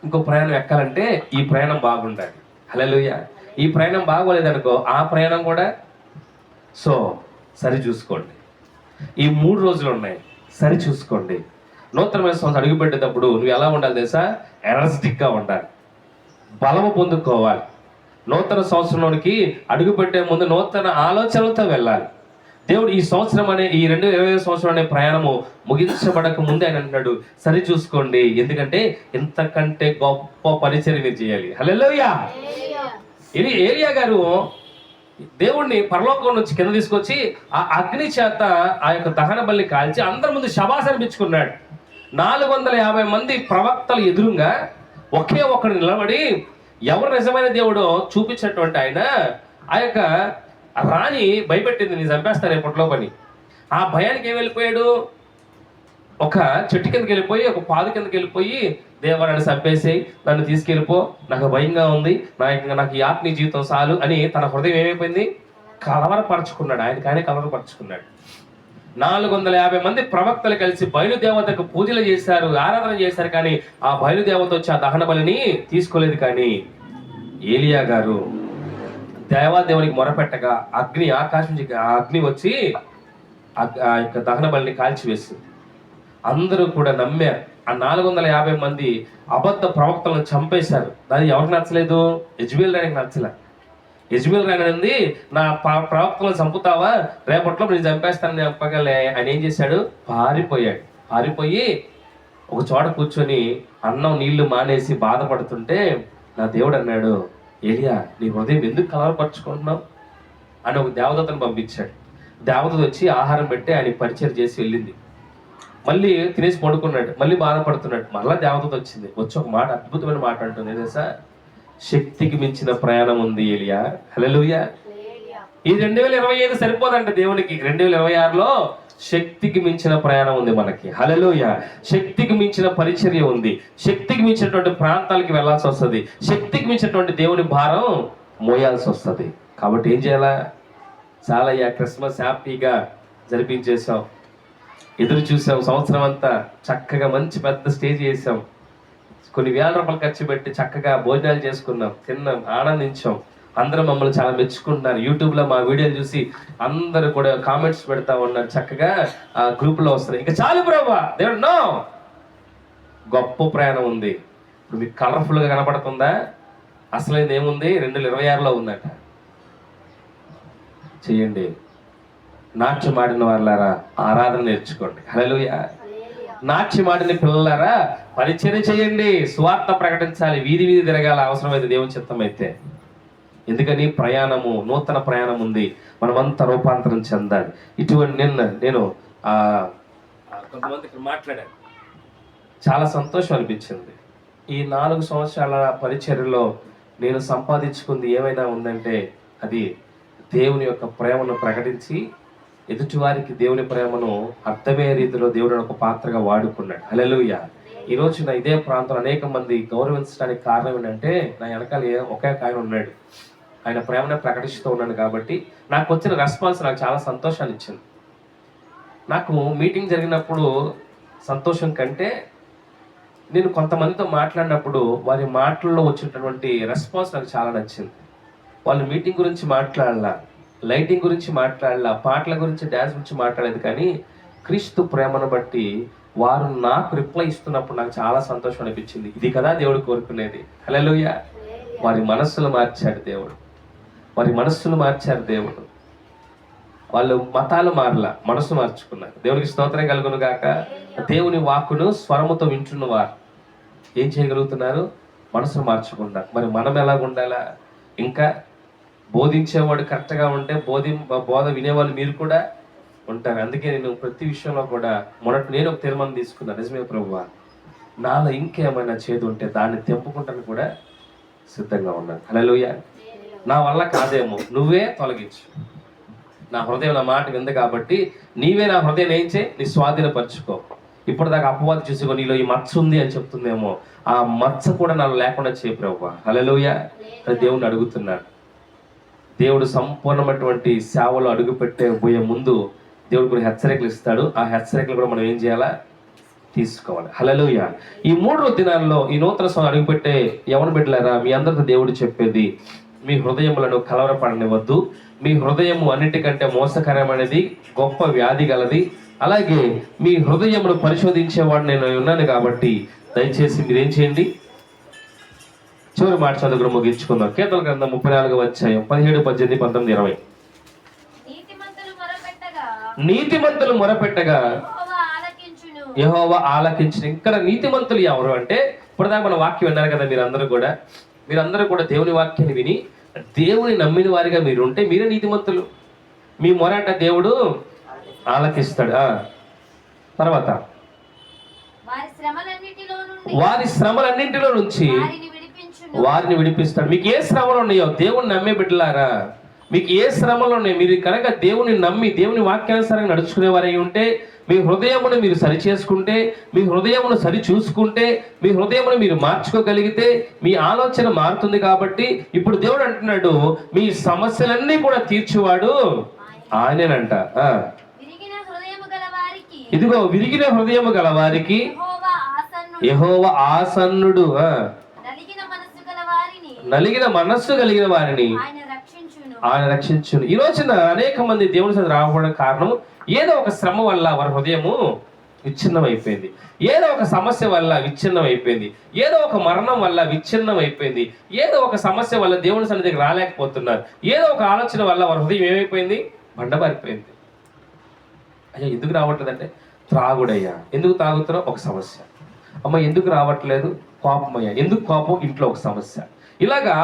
ఇంకో ప్రయాణం ఎక్కాలంటే ఈ ప్రయాణం బాగుండాలి. హల్లెలూయా. ఈ ప్రయాణం బాగోలేదనుకో ఆ ప్రయాణం కూడా సరి చూసుకోండి. ఈ 3 రోజులు ఉన్నాయి, సరి చూసుకోండి. నూతనమైన సంవత్సరం అడుగుపెట్టేటప్పుడు నువ్వు ఎలా ఉండాలి తెలుసా? ఎనర్జెటిక్గా ఉండాలి, బలము పొందుకోవాలి. నూతన సంవత్సరంలోనికి అడుగుపెట్టే ముందు నూతన ఆలోచనలతో వెళ్ళాలి. దేవుడు ఈ సంవత్సరం ఈ 2025 సంవత్సరం అనే ప్రయాణము ముగించబడక ముందే ఆయన అంటున్నాడు, సరి చూసుకోండి, ఎందుకంటే ఇంతకంటే గొప్ప పరిచర్య మీరు చేయాలి. హల్లెలూయా. ఇది ఏలియా గారు దేవుణ్ణి పరలోకం నుంచి కింద తీసుకొచ్చి ఆ అగ్ని చేత ఆ యొక్క దహన బలిని కాల్చి అందరి ముందు శబాస్ అనిపించుకున్నాడు. 450 మంది ప్రవక్తలు ఎదురుగా ఒకే ఒక్కడు నిలబడి ఎవరు నిజమైన దేవుడో చూపించినటువంటి ఆయన ఆ యొక్క రాణి భయపెట్టింది, నేను చంపేస్తాను రేపట్లో పని. ఆ భయానికి ఏం వెళ్ళిపోయాడు? ఒక చెట్టు కిందకి వెళ్ళిపోయి, ఒక పాదు కిందకి వెళ్ళిపోయి, దేవా నన్ను చంపేసేయి, నన్ను తీసుకెళ్ళిపో, నాకు భయంగా ఉంది, నాకు ఈ ఆత్మీయ జీవితం చాలు అని తన హృదయం ఏమైపోయింది? కలవరపరుచుకున్నాడు. ఆయనకాయనే కలవరపరుచుకున్నాడు. 450 మంది ప్రవక్తలు కలిసి బయలుదేవతకు పూజలు చేశారు, ఆరాధన చేశారు. కానీ ఆ బయలుదేవత వచ్చి ఆ దహన బలిని తీసుకోలేదు. కానీ ఏలియా గారు దేవాదేవునికి మొరపెట్టగా ఆకాశం నుంచి అగ్ని వచ్చి ఆ యొక్క దహన బలిని కాల్చివేసింది. అందరూ కూడా నమ్మారు. ఆ 450 మంది అబద్ధ ప్రవక్తలను చంపేశారు. దాన్ని ఎవరికి నచ్చలేదు? యెజ్బేల్ రాణికి నచ్చలే. యెజ్బేల్ రాణి అనేది, నా ప్రవక్తలను చంపుతావా, రేపట్లో నేను చంపేస్తానని చెప్పగలే. ఆయన ఏం చేశాడు? పారిపోయి ఒక చోట కూర్చొని అన్నం నీళ్లు మానేసి బాధపడుతుంటే నా దేవుడు అన్నాడు, ఏలియా నీ హృదయం ఎందుకు కలవరపరుచుకుంటున్నావు అని ఒక దేవదూతను పంపించాడు. దేవదూత వచ్చి ఆహారం పెట్టి ఆయన పరిచయం చేసి వెళ్ళింది. మళ్ళీ తినేసి పడుకున్నాడు, మళ్ళీ బాధపడుతున్నాడు. మళ్ళీ దేవదూత వచ్చింది, వచ్చి ఒక మాట, అద్భుతమైన మాట అంటుంది తెలుసా? శక్తికి మించిన ప్రయాణం ఉంది ఏలియా. హల్లెలూయా. ఈ 2025 సరిపోదంట దేవునికి. 2026లో శక్తికి మించిన ప్రయాణం ఉంది మనకి. హల్లెలూయా. శక్తికి మించిన పరిచర్య ఉంది, శక్తికి మించినటువంటి ప్రాంతాలకి వెళ్ళాల్సి వస్తుంది, శక్తికి మించినటువంటి దేవుని భారం మోయాల్సి వస్తుంది. కాబట్టి ఏం చేయాలా? చాలా క్రిస్మస్ హ్యాపీగా జరిపించేసాం, ఎదురు చూసాం, సంవత్సరం అంతా చక్కగా మంచి పెద్ద స్టేజ్ చేసాం, కొన్ని వేల రూపాయలు ఖర్చు పెట్టి చక్కగా భోజనాలు చేసుకున్నాం, తిన్నాం, ఆనందించాం. అందరూ మమ్మల్ని చాలా మెచ్చుకుంటున్నారు. యూట్యూబ్లో మా వీడియోలు చూసి అందరూ కూడా కామెంట్స్ పెడతా ఉన్నారు, చక్కగా ఆ గ్రూప్లో వస్తారు. ఇంకా చాలు ప్రభువా, దేవుడు నో, గొప్ప ప్రయాణం ఉంది. ఇప్పుడు మీకు కలర్ఫుల్గా కనపడుతుందా? అసలు ఇది ఏముంది? 2026లో ఉందట. చెయ్యండి. నాట్యం ఆడిన వాళ్ళారా ఆరాధన నేర్చుకోండి. హల్లెలూయా. నాట్యమాడిన పిల్లలారా పరిచర్య చేయండి, స్వార్థ ప్రకటించాలి, వీధి వీధి తిరగాల అవసరమైతే దేవుని చిత్తం అయితే. ఎందుకని నూతన ప్రయాణం ఉంది, మనమంతా రూపాంతరం చెందాలి. ఇటువంటి నేను కొంతమంది ఇక్కడ మాట్లాడాను, చాలా సంతోషం అనిపించింది. ఈ 4 సంవత్సరాల పరిచర్యలో నేను సంపాదించుకుంది ఏమైనా ఉందంటే అది దేవుని యొక్క ప్రేమను ప్రకటించి ఎదుటివారికి దేవుని ప్రేమను అర్థమయ్యే రీతిలో దేవుడు ఒక పాత్రగా వాడుకున్నాడు. హల్లెలూయా. ఈ రోజు నా ఇదే ప్రాంతంలో అనేక మంది గౌరవించడానికి కారణం ఏంటంటే నా వెనకాల ఒకే ఆయన ఉన్నాడు. ఆయన ప్రేమను ప్రకటిస్తూ ఉన్నాను కాబట్టి నాకు వచ్చిన రెస్పాన్స్ నాకు చాలా సంతోషాన్ని ఇచ్చింది. నాకు మీటింగ్ జరిగినప్పుడు సంతోషం కంటే నేను కొంతమందితో మాట్లాడినప్పుడు వారి మాటల్లో వచ్చినటువంటి రెస్పాన్స్ నాకు చాలా నచ్చింది. వాళ్ళు మీటింగ్ గురించి మాట్లాడాల, లైటింగ్ గురించి మాట్లాడాల, పాటల గురించి, డ్యాన్స్ గురించి మాట్లాడేది, కానీ క్రీస్తు ప్రేమను బట్టి వారు నాకు రిప్లై ఇస్తున్నప్పుడు నాకు చాలా సంతోషం అనిపించింది. ఇది కదా దేవుడు కోరుకునేది. హల్లెలూయా. వారి మనస్సులు మార్చాడు దేవుడు, వాళ్ళు మతాలు మారల, మనసు మార్చుకున్నారు. దేవునికి స్తోత్రం కలుగును గాక. దేవుని వాక్కును స్వరముతో వింటున్న వారు ఏం చేయగలుగుతున్నారు? మనసును మార్చుకున్నారు. మరి మనం ఎలాగ ఉండాలా? ఇంకా బోధించేవాడు కరెక్ట్గా ఉంటే బోధ వినేవాళ్ళు మీరు కూడా ఉంటారు. అందుకే నేను ప్రతి విషయంలో కూడా నేను ఒక తీర్మానం తీసుకున్నాను. నిజమే ప్రభువా, నాలో ఇంకేమైనా చేదు ఉంటే దాన్ని తెంపుకుంటాను కూడా సిద్ధంగా ఉన్నాను. హల్లెలూయా. నా వల్ల కాదేమో, నువ్వే తొలగించు. నా హృదయం నా మాట వింది కాబట్టి నీవే నా హృదయం ఏం చేయి, నీ స్వాధీనపరచుకో. ఇప్పటిదాకా అపవాది చూసుకో నీలో ఈ మచ్చ ఉంది అని చెప్తుందేమో, ఆ మచ్చ కూడా నాలో లేకుండా చేయి ప్రభువా. హల్లెలూయా. దేవుణ్ణి అడుగుతున్నాడు. దేవుడు సంపూర్ణమైనటువంటి సేవలో పోయే ముందు దేవుడు కొన్ని హెచ్చరికలు ఇస్తాడు. ఆ హెచ్చరికలు కూడా మనం ఏం చేయాలా? తీసుకోవాలి. హల్లెలూయా. ఈ 3 దినాల్లో ఈ నూతన సంవత్సరం అడుగుపెట్టే యవన బిడ్డలారా, మీ అందరితో దేవుడు చెప్పేది, మీ హృదయములను కలవరపడనివద్దు. మీ హృదయము అన్నిటికంటే మోసకరమైనది, గొప్ప వ్యాధి గలది. అలాగే మీ హృదయమును పరిశోధించేవాడు నేను ఉన్నాను కాబట్టి దయచేసి మీరేం చేయండి? చివరి మాట చదువుకుని ముగించుకుందాం. కీర్తన గ్రంథం 34వ అధ్యాయం 17, 18, 19, 20. నీతిమంతులు మొరపెట్టగా యెహోవా ఆలకించును. ఇక్కడ నీతిమంతులు ఎవరు అంటే, ఇప్పటిదాకా మన వాక్యం విన్నారు కదా మీరందరూ కూడా దేవుని వాక్యాన్ని విని దేవుని నమ్మిన వారిగా మీరు ఉంటే మీరే నీతిమంతులు. మీ మొరట దేవుడు ఆలకిస్తాడు. తర్వాత వారి శ్రమలన్నింటిలో నుంచి వారిని విడిపిస్తాడు. మీకు ఏ శ్రమలు ఉన్నాయో దేవుని నమ్మే బిడ్డలారా, మీకు ఏ శ్రమలు ఉన్నాయి, మీరు కనుక దేవుని నమ్మి దేవుని వాక్యానుసారంగా నడుచుకునేవారై ఉంటే, మీ హృదయమును మీరు సరి చేసుకుంటే, మీ హృదయమును సరి చూసుకుంటే, మీ హృదయమును మీరు మార్చుకోగలిగితే మీ ఆలోచన మారుతుంది. కాబట్టి ఇప్పుడు దేవుడు అంటున్నాడు, మీ సమస్యలన్నీ కూడా తీర్చువాడు ఆయనేనంట. ఇదిగో విరిగిన హృదయము గల వారికి యెహోవా ఆసన్నుడు, నలిగిన మనస్సు కలిగిన వారిని ఆయన రక్షించును. ఈ రోజున అనేక మంది దేవుని సన్నిధికి రాకపోవడానికి కారణం ఏదో ఒక శ్రమ వల్ల వారి హృదయము విచ్ఛిన్నం అయిపోయింది, ఏదో ఒక సమస్య వల్ల విచ్ఛిన్నం అయిపోయింది, ఏదో ఒక మరణం వల్ల విచ్ఛిన్నం అయిపోయింది, ఏదో ఒక సమస్య వల్ల దేవుని సన్నిధికి రాలేకపోతున్నారు, ఏదో ఒక ఆలోచన వల్ల వారి హృదయం ఏమైపోయింది? బండబారిపోయింది. అయ్యా ఎందుకు రావట్లేదంటే, త్రాగుడయ్యా. ఎందుకు తాగుతున్నావు? ఒక సమస్య. అమ్మ ఎందుకు రావట్లేదు? కోపం అయ్యా. ఎందుకు కోపం? ఇంట్లో ఒక సమస్య. ఇలాగా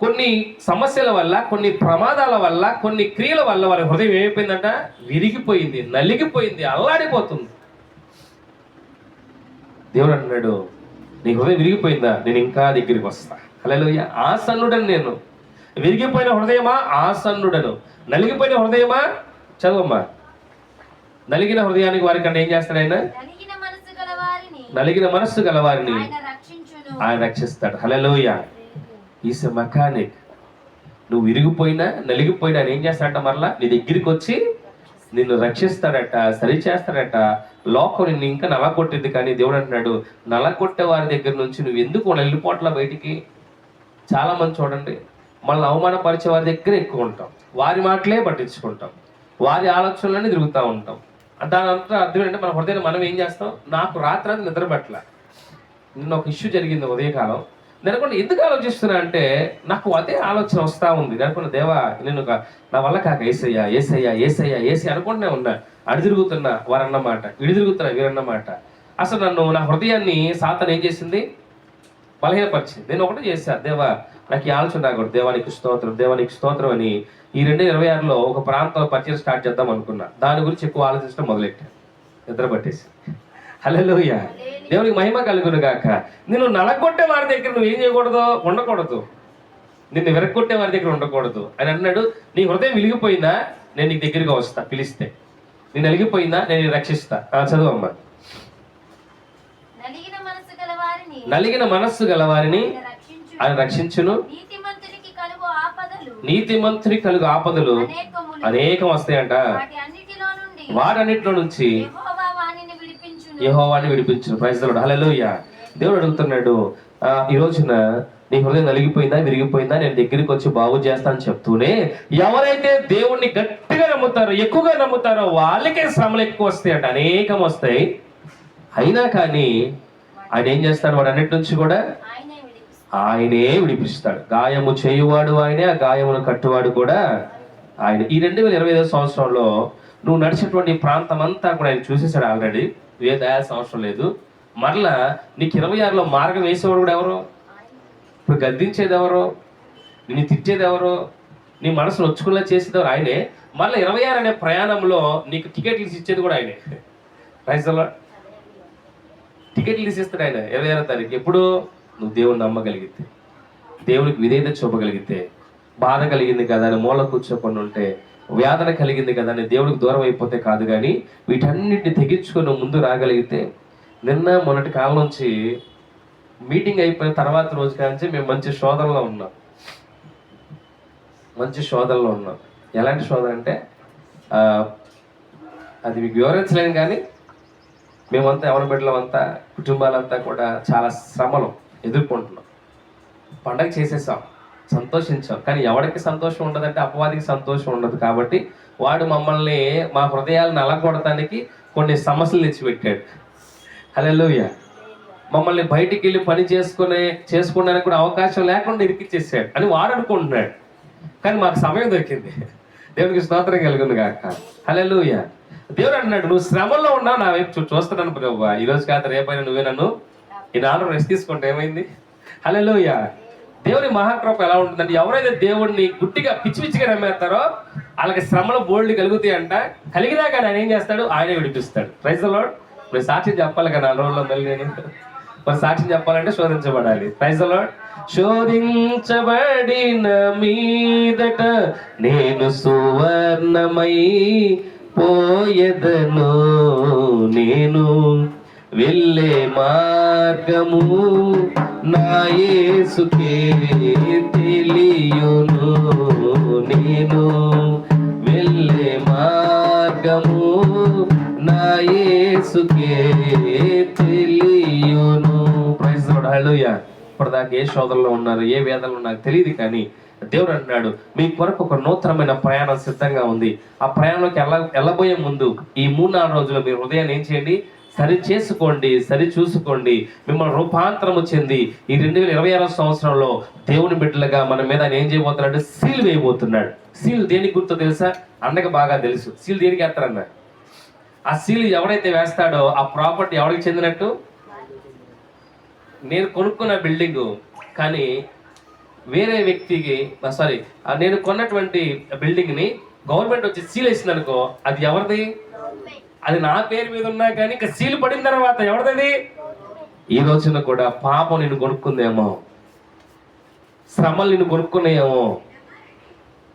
కొన్ని సమస్యల వల్ల, కొన్ని ప్రమాదాల వల్ల, కొన్ని క్రియల వల్ల వారి హృదయం ఏమైపోయిందంట? విరిగిపోయింది, నలిగిపోయింది, అల్లాడిపోతుంది. దేవుడు అంటున్నాడు, నీ హృదయం విరిగిపోయిందా? నేను ఇంకా దగ్గరికి వస్తా. హల్లెలూయా. ఆసన్నుడను నేను. విరిగిపోయిన హృదయమా? ఆసన్నుడను. నలిగిపోయిన హృదయమా? చదువమ్మా. నలిగిన హృదయానికి వారికి అంటే ఏం చేస్తాడు ఆయన? నలిగిన మనస్సు గలవారిని ఆయన రక్షిస్తాడు. హల్లెలూయా. Is a mechanic. నువ్వు విరిగిపోయినా నలిగిపోయినా ఆయన ఏం చేస్తాడట? మరలా నీ దగ్గరికి వచ్చి నిన్ను రక్షిస్తాడట, సరి చేస్తాడట. లోకం నిన్ను ఇంకా నలగొట్టింది, కానీ దేవుడు అంటున్నాడు, నలగొట్టే వారి దగ్గర నుంచి నువ్వు ఎందుకు వెళ్ళిపోవట్లా బయటికి? చాలా మంది చూడండి, మనల్ని అవమానపరిచే వారి దగ్గర ఎక్కువ ఉంటాం, వారి మాటలే పట్టించుకుంటాం, వారి ఆలోచనలన్నీ తిరుగుతూ ఉంటాం. దాని అంతా అర్థం ఏంటంటే మన హృదయాన్ని మనం ఏం చేస్తాం? నాకు రాత్రి నిద్ర పట్ల నిన్న ఒక ఇష్యూ జరిగింది ఉదయకాలం. నేను ఎందుకు ఆలోచిస్తున్నా అంటే, నాకు అదే ఆలోచన వస్తూ ఉంది. అనుకున్న దేవా, నేను నా వల్ల కాక ఏసయ్యా ఏసయ్యా ఏసయ్యా ఏసీ అనుకుంటూనే ఉన్నా. అడి తిరుగుతున్నా వారన్నమాట, ఇడి తిరుగుతున్నా వీరన్నమాట. అసలు నా హృదయాన్ని సాతాను ఏం చేసింది? బలహీనపరిచింది. నేను ఒకటే చేశాను, దేవా నాకు ఈ ఆలోచన రాకూడదు, దేవానికి స్తోత్రం, దేవానికి స్తోత్రం అని ఈ 2026లో ఒక ప్రాంతంలో పరిచయం స్టార్ట్ చేద్దాం అనుకున్నా. దాని గురించి ఎక్కువ ఆలోచించడం మొదలెట్టాను, నిద్ర పట్టేసి. హల్లెలూయా, దేవునికి మహిమ కలుగును గాక. నేను నలగొట్టే వారి దగ్గర నువ్వు ఏం చేయకూడదు, ఉండకూడదు. నిన్ను విరగొట్టే వారి దగ్గర ఉండకూడదు అని అన్నాడు. నీ హృదయం వెలిగిపోయిందా, నేను నీకు దగ్గరగా వస్తా, పిలిస్తే. నేను వెలిగిపోయిందా, నేను రక్షిస్తా. చదువమ్మా. నలిగిన మనస్సు గల వారిని ఆయన రక్షించును, నీతిమంతునికి కలుగు ఆపదలు అనేకం వస్తాయంట, వాటన్నిటిలో నుంచి యెహోవాని విడిపించును. Praise the Lord. హల్లెలూయా. దేవుడు అడుగుతున్నాడు, ఈ రోజున నీ హృదయం నలిగిపోయిందా, విరిగిపోయిందా, నేను దగ్గరికి వచ్చి బాగు చేస్తానని చెప్తూనే ఎవరైతే దేవుణ్ణి గట్టిగా నమ్ముతారో, ఎక్కువగా నమ్ముతారో వాళ్ళకే శ్రమలు ఎక్కువ వస్తాయి అంట, అనేకం వస్తాయి. అయినా కానీ ఆయన ఏం చేస్తాడు? వాడు అన్నిటి నుంచి కూడా ఆయనే విడిపిస్తాడు. గాయము చేయువాడు ఆయనే, ఆ గాయమును కట్టువాడు కూడా ఆయన. ఈ 2025 సంవత్సరంలో నువ్వు నడిచేటువంటి ప్రాంతం అంతా కూడా ఆయన చూసేసాడు ఆల్రెడీ. ఏ దయాల్సిన అవసరం లేదు. మరలా నీకు 26లో మార్గం వేసేవాడు కూడా ఎవరు? ఇప్పుడు గద్దించేది ఎవరు? నిన్ను తిట్టేది ఎవరు? నీ మనసును వచ్చుకునేలా చేసేది ఎవరు? ఆయనే. మళ్ళీ 26 అనే ప్రయాణంలో నీకు టికెట్లు ఇచ్చేది కూడా ఆయనే. Praise the Lord. టికెట్లు తీసేస్తాడు ఆయన 26వ తారీఖు. ఎప్పుడు? నువ్వు దేవుని నమ్మగలిగితే, దేవునికి విధేయత చూపగలిగితే. బాధ కలిగింది కదా అని మూల కూర్చోకుండా ఉంటే, వేదన కలిగింది కదా అని దేవుడికి దూరం అయిపోతే కాదు, కానీ వీటన్నిటిని తెగించుకొని ముందు రాగలిగితే. నిన్న మొన్నటి కాలం నుంచి మీటింగ్ అయిపోయిన తర్వాత రోజు కాంచి మేము మంచి శోధనలో ఉన్నాం. ఎలాంటి శోధన అంటే అది మీకు వివరించలేను, కానీ మేమంతా ఎవరి బిడ్డలమంతా కుటుంబాలంతా కూడా చాలా శ్రమలు ఎదుర్కొంటున్నాం. పండగ చేసేసాం, సంతోషించాం, కానీ ఎవరికి సంతోషం ఉండదంటే అపవాదికి సంతోషం ఉండదు. కాబట్టి వాడు మమ్మల్ని, మా హృదయాలను నలగొడటానికి కొన్ని సమస్యలు తెచ్చిపెట్టాడు. హల్లెలూయా. మమ్మల్ని బయటికి వెళ్ళి పని చేసుకోవడానికి కూడా అవకాశం లేకుండా ఇరికిచ్చేసాడు అని వాడు అనుకుంటున్నాడు. కానీ మాకు సమయం దొరికింది. దేవునికి స్తోత్రం కలుగును గాక. హల్లెలూయా. దేవుడు అంటున్నాడు, నువ్వు శ్రమల్లో ఉన్నావు, నా వైపు చూస్తున్నాను ప్రభువా. ఈ రోజు కాదు రేపైనా నువ్వే నన్ను ఈ నాలుగు రెస్ట్ తీసుకుంటే ఏమైంది? హల్లెలూయా. దేవుని మహాకృప ఎలా ఉంటుందంటే, ఎవరైతే దేవుడిని గుట్టిగా పిచ్చిగా నమ్మేస్తారో వాళ్ళకి శ్రమలు బోల్డ్ కలుగుతాయి అంట. కలిగినా కానీ ఆయన ఏం చేస్తాడు? ఆయనే విడిపిస్తాడు. Praise the Lord. మరి సాక్ష్యం చెప్పాలి కదా 4 రోజుల్లో మళ్ళీ నేను. మరి సాక్ష్యం చెప్పాలంటే శోధించబడాలి. Praise the Lord. శోధించబడిన మీదట నేను సువర్ణమై పోయెదను, నేను వెళ్ళే మార్గము నా యేసుకే తెలియును, నేను వెళ్ళే మార్గము నా యేసుకే తెలియును. Praise the Lord. హల్లెలూయా. ఇప్పటిదాకా ఏ శోధనలో ఉన్నారు, ఏ వేదనలో నాకు తెలియదు, కానీ దేవుడు అంటున్నాడు, మీ కొరకు ఒక నూతనమైన ప్రయాణం సిద్ధంగా ఉంది. ఆ ప్రయాణంలోకి వెళ్ళబోయే ముందు ఈ 3-4 రోజులు మీ హృదయాన్ని ఏం చేయండి? సరి చేసుకోండి, సరి చూసుకోండి. మిమ్మల్ని రూపాంతరము చెంది ఈ 2026 సంవత్సరంలో దేవుని బిడ్డలుగా మన మీద ఆయన ఏం చేయబోతున్నాడు? సీల్ వేయబోతున్నాడు. సీల్ దేనికి గుర్తో తెలుసా? అన్నకి బాగా తెలుసు. సీల్ దేనికి వేస్తారన్న? ఆ సీల్ ఎవరైతే వేస్తాడో ఆ ప్రాపర్టీ ఎవరికి చెందినట్టు? నేను కొనుక్కున్న బిల్డింగు కానీ వేరే వ్యక్తికి, నేను కొన్నటువంటి బిల్డింగ్ని గవర్నమెంట్ వచ్చి సీల్ వేసింది అనుకో, అది ఎవరిది? అది నా పేరు మీద ఉన్నా కానీ ఇంకా సీల్ పడిన తర్వాత ఎవరిది? ఈ రోజున కూడా పాపం నిన్ను కొనుక్కుందేమో, శ్రమలు నిన్ను కొనుక్కున్నాయేమో,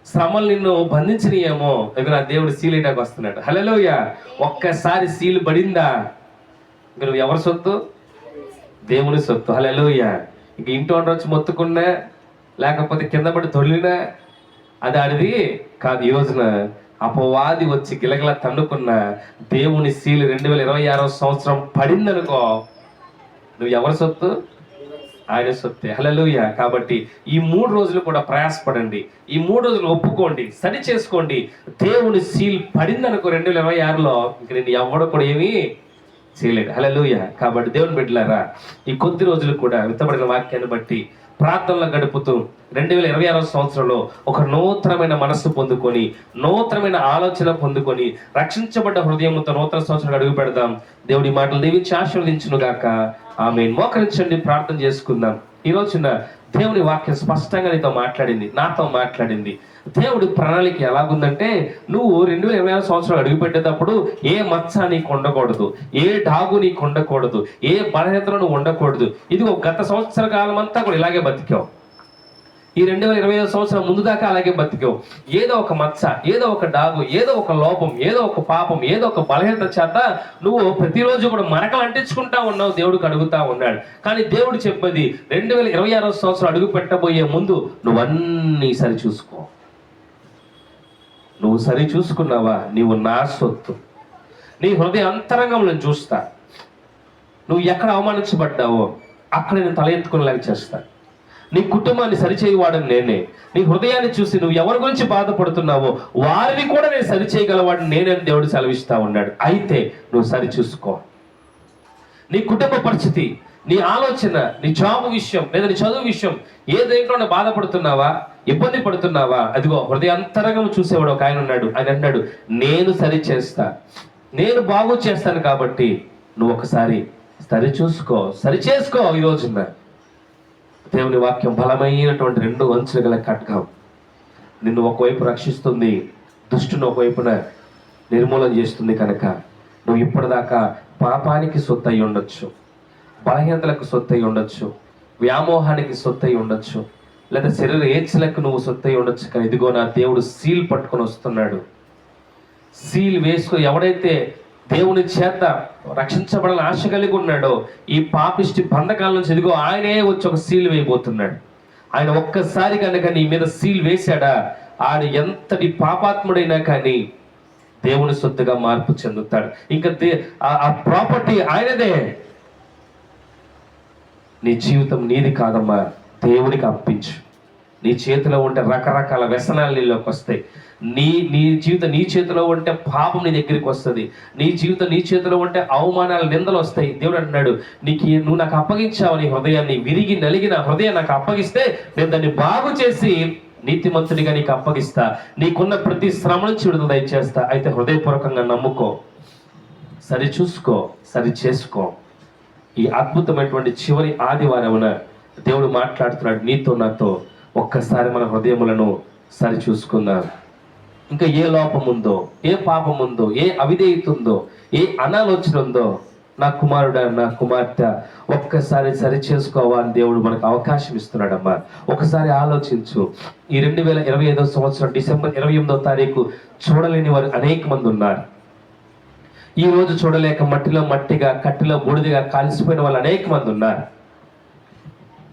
శ్రమలు నిన్ను బంధించినాయేమో. ఇక నా దేవుడు సీల్ వేయడానికి వస్తున్నాడు. హల్లెలూయా. ఒక్కసారి సీల్ పడిందా ఇక నువ్వు ఎవరి సొత్తు? దేవుని సొత్తు. హల్లెలూయా. ఇక ఇంటి ఓనర్ వచ్చి మొత్తుకున్నా, లేకపోతే కింద పడి తొలినా అది ఆడిది కాదు. ఈ రోజున అపవాది వచ్చి గిలగిల తన్నుకున్న దేవుని సీలు 2026 సంవత్సరం పడిందనుకో, నువ్వు ఎవరి సొత్తు? ఆయన సొత్తే. హల్లెలూయా. కాబట్టి ఈ 3 రోజులు కూడా ప్రయాసపడండి. ఈ 3 రోజులు ఒప్పుకోండి, సరి చేసుకోండి. దేవుని సీల్ పడిందనుకో 2026లో ఇంక నేను ఎవడు కూడా ఏమీ చేయలేడు. హల్లెలూయా. కాబట్టి దేవుని బిడ్డలారా, ఈ కొద్ది రోజులు కూడా విత్తబడిన వాక్యాన్ని బట్టి ప్రార్థనలో గడుపుతూ 2026 సంవత్సరంలో ఒక నూతనమైన మనస్సు పొందుకొని, నూతనమైన ఆలోచన పొందుకొని, రక్షించబడ్డ హృదయంతో నూతన సంవత్సరం అడుగు పెడదాం. దేవుడి మాటలు దీవించి ఆశీర్వదించును గాక. ఆమేన్. మోకరించండి, ప్రార్థన చేసుకుందాం. ఈ రోజున దేవుని వాక్యం స్పష్టంగా నీతో మాట్లాడింది, నాతో మాట్లాడింది. దేవుడి ప్రణాళిక ఎలాగుందంటే, నువ్వు 2026 సంవత్సరాలు అడుగు పెట్టేటప్పుడు ఏ మచ్చ నీకు ఉండకూడదు, ఏ డాగు నీకు ఉండకూడదు, ఏ బలహీనతలు నువ్వు ఉండకూడదు. ఇదిగో గత సంవత్సర కాలం అంతా కూడా ఇలాగే బతికావు. ఈ 2025 సంవత్సరం ముందు దాకా అలాగే బతికావు. ఏదో ఒక మచ్చ, ఏదో ఒక డాగు, ఏదో ఒక లోపం, ఏదో ఒక పాపం, ఏదో ఒక బలహీనత చేత నువ్వు ప్రతిరోజు కూడా మరకలు అంటించుకుంటా ఉన్నావు. దేవుడికి అడుగుతా ఉన్నాడు. కానీ దేవుడు చెప్పేది 2026 సంవత్సరం అడుగు పెట్టబోయే ముందు నువ్వన్నీ సరి చూసుకో. నువ్వు సరి చూసుకున్నావా, నీవు నా సొత్తు. నీ హృదయ అంతరంగంలో చూస్తా. నువ్వు ఎక్కడ అవమానించబడ్డావో అక్కడ నేను తల ఎత్తుకునేలాగా చేస్తా. నీ కుటుంబాన్ని సరిచేయవాడని నేనే. నీ హృదయాన్ని చూసి నువ్వు ఎవరి గురించి బాధపడుతున్నావో వారిని కూడా నేను సరిచేయగలవాడిని నేనని దేవుడు సెలవిస్తా ఉన్నాడు. అయితే నువ్వు సరి చూసుకో. నీ కుటుంబ పరిస్థితి, నీ ఆలోచన, నీ జాబ్ విషయం లేదా నీ చదువు విషయం, ఏ దేంట్లో బాధపడుతున్నావా, ఇబ్బంది పడుతున్నావా, అదిగో హృదయాంతరంగం చూసేవాడు ఒక ఆయన ఉన్నాడు. ఆయన అన్నాడు, నేను సరి చేస్తా, నేను బాగు చేస్తాను. కాబట్టి నువ్వు ఒకసారి సరి చూసుకో, సరి చేసుకో. ఈ రోజున దేవుని వాక్యం బలమైనటువంటి 2 అంచులు గల ఖడ్గం. నిన్ను ఒకవైపు రక్షిస్తుంది, దుష్టుని ఒకవైపున నిర్మూలన చేస్తుంది. కనుక నువ్వు ఇప్పటిదాకా పాపానికి సొత్తు అయి ఉండొచ్చు, బలహీనతలకు సొత్తు అయి ఉండొచ్చు, వ్యామోహానికి సొత్తు అయి ఉండొచ్చు, లేదా శరీర ఏడ్చలకు నువ్వు సొత్తు అయి ఉండొచ్చు. కానీ ఇదిగో నా దేవుడు సీల్ పట్టుకొని వస్తున్నాడు. సీల్ వేసుకుని ఎవడైతే దేవుని చేత రక్షించబడాలని ఆశ కలిగి ఉన్నాడో ఈ పాపిష్టి బంధకాల నుంచి ఇదిగో ఆయనే వచ్చి ఒక సీల్ వేయబోతున్నాడు. ఆయన ఒక్కసారి కనుక నీ మీద సీల్ వేశాడా, ఆయన ఎంతటి పాపాత్ముడైనా కానీ దేవుని సొత్తుగా మార్పు చెందుతాడు. ఇంకా ఆ ప్రాపర్టీ ఆయనదే. నీ జీవితం నీది కాదమ్మా, దేవునికి అప్పించు. నీ చేతిలో ఉంటే రకరకాల వ్యసనాలు నీలోకి వస్తాయి. నీ జీవితం నీ చేతిలో ఉంటే పాపం నీ దగ్గరికి వస్తుంది. నీ జీవితం నీ చేతిలో ఉంటే అవమానాలు, నిందలు వస్తాయి. దేవుడు అంటున్నాడు, నువ్వు నాకు అప్పగించావు నీ హృదయాన్ని, విరిగి నలిగిన హృదయం నాకు అప్పగిస్తే నేను దాన్ని బాగు చేసి నీతిమంతుడిగా నీకు అప్పగిస్తా. నీకున్న ప్రతి శ్రమ నుంచి విడుదల దయచేస్తా. అయితే హృదయపూర్వకంగా నమ్ముకో, సరి చూసుకో, సరి చేసుకో. ఈ అద్భుతమైనటువంటి చివరి ఆదివారమున దేవుడు మాట్లాడుతున్నాడు నీతో నాతో. ఒక్కసారి మన హృదయములను సరి చూసుకుందాం. ఇంకా ఏ లోపం ఉందో, ఏ పాపం ఉందో, ఏ అవిధేయత ఉందో, ఏ అనాలోచన ఉందో, నా కుమారుడా, నా కుమార్తె ఒక్కసారి సరి చేసుకోవాలని దేవుడు మనకు అవకాశం ఇస్తున్నాడమ్మా. ఒకసారి ఆలోచించు. ఈ 2025 సంవత్సరం డిసెంబర్ 28వ తారీఖు చూడలేని వారు అనేక మంది ఉన్నారు. ఈ రోజు చూడలేక మట్టిలో మట్టిగా, కట్టిలో బూడిదిగా కాల్సిపోయిన వాళ్ళు అనేక మంది ఉన్నారు.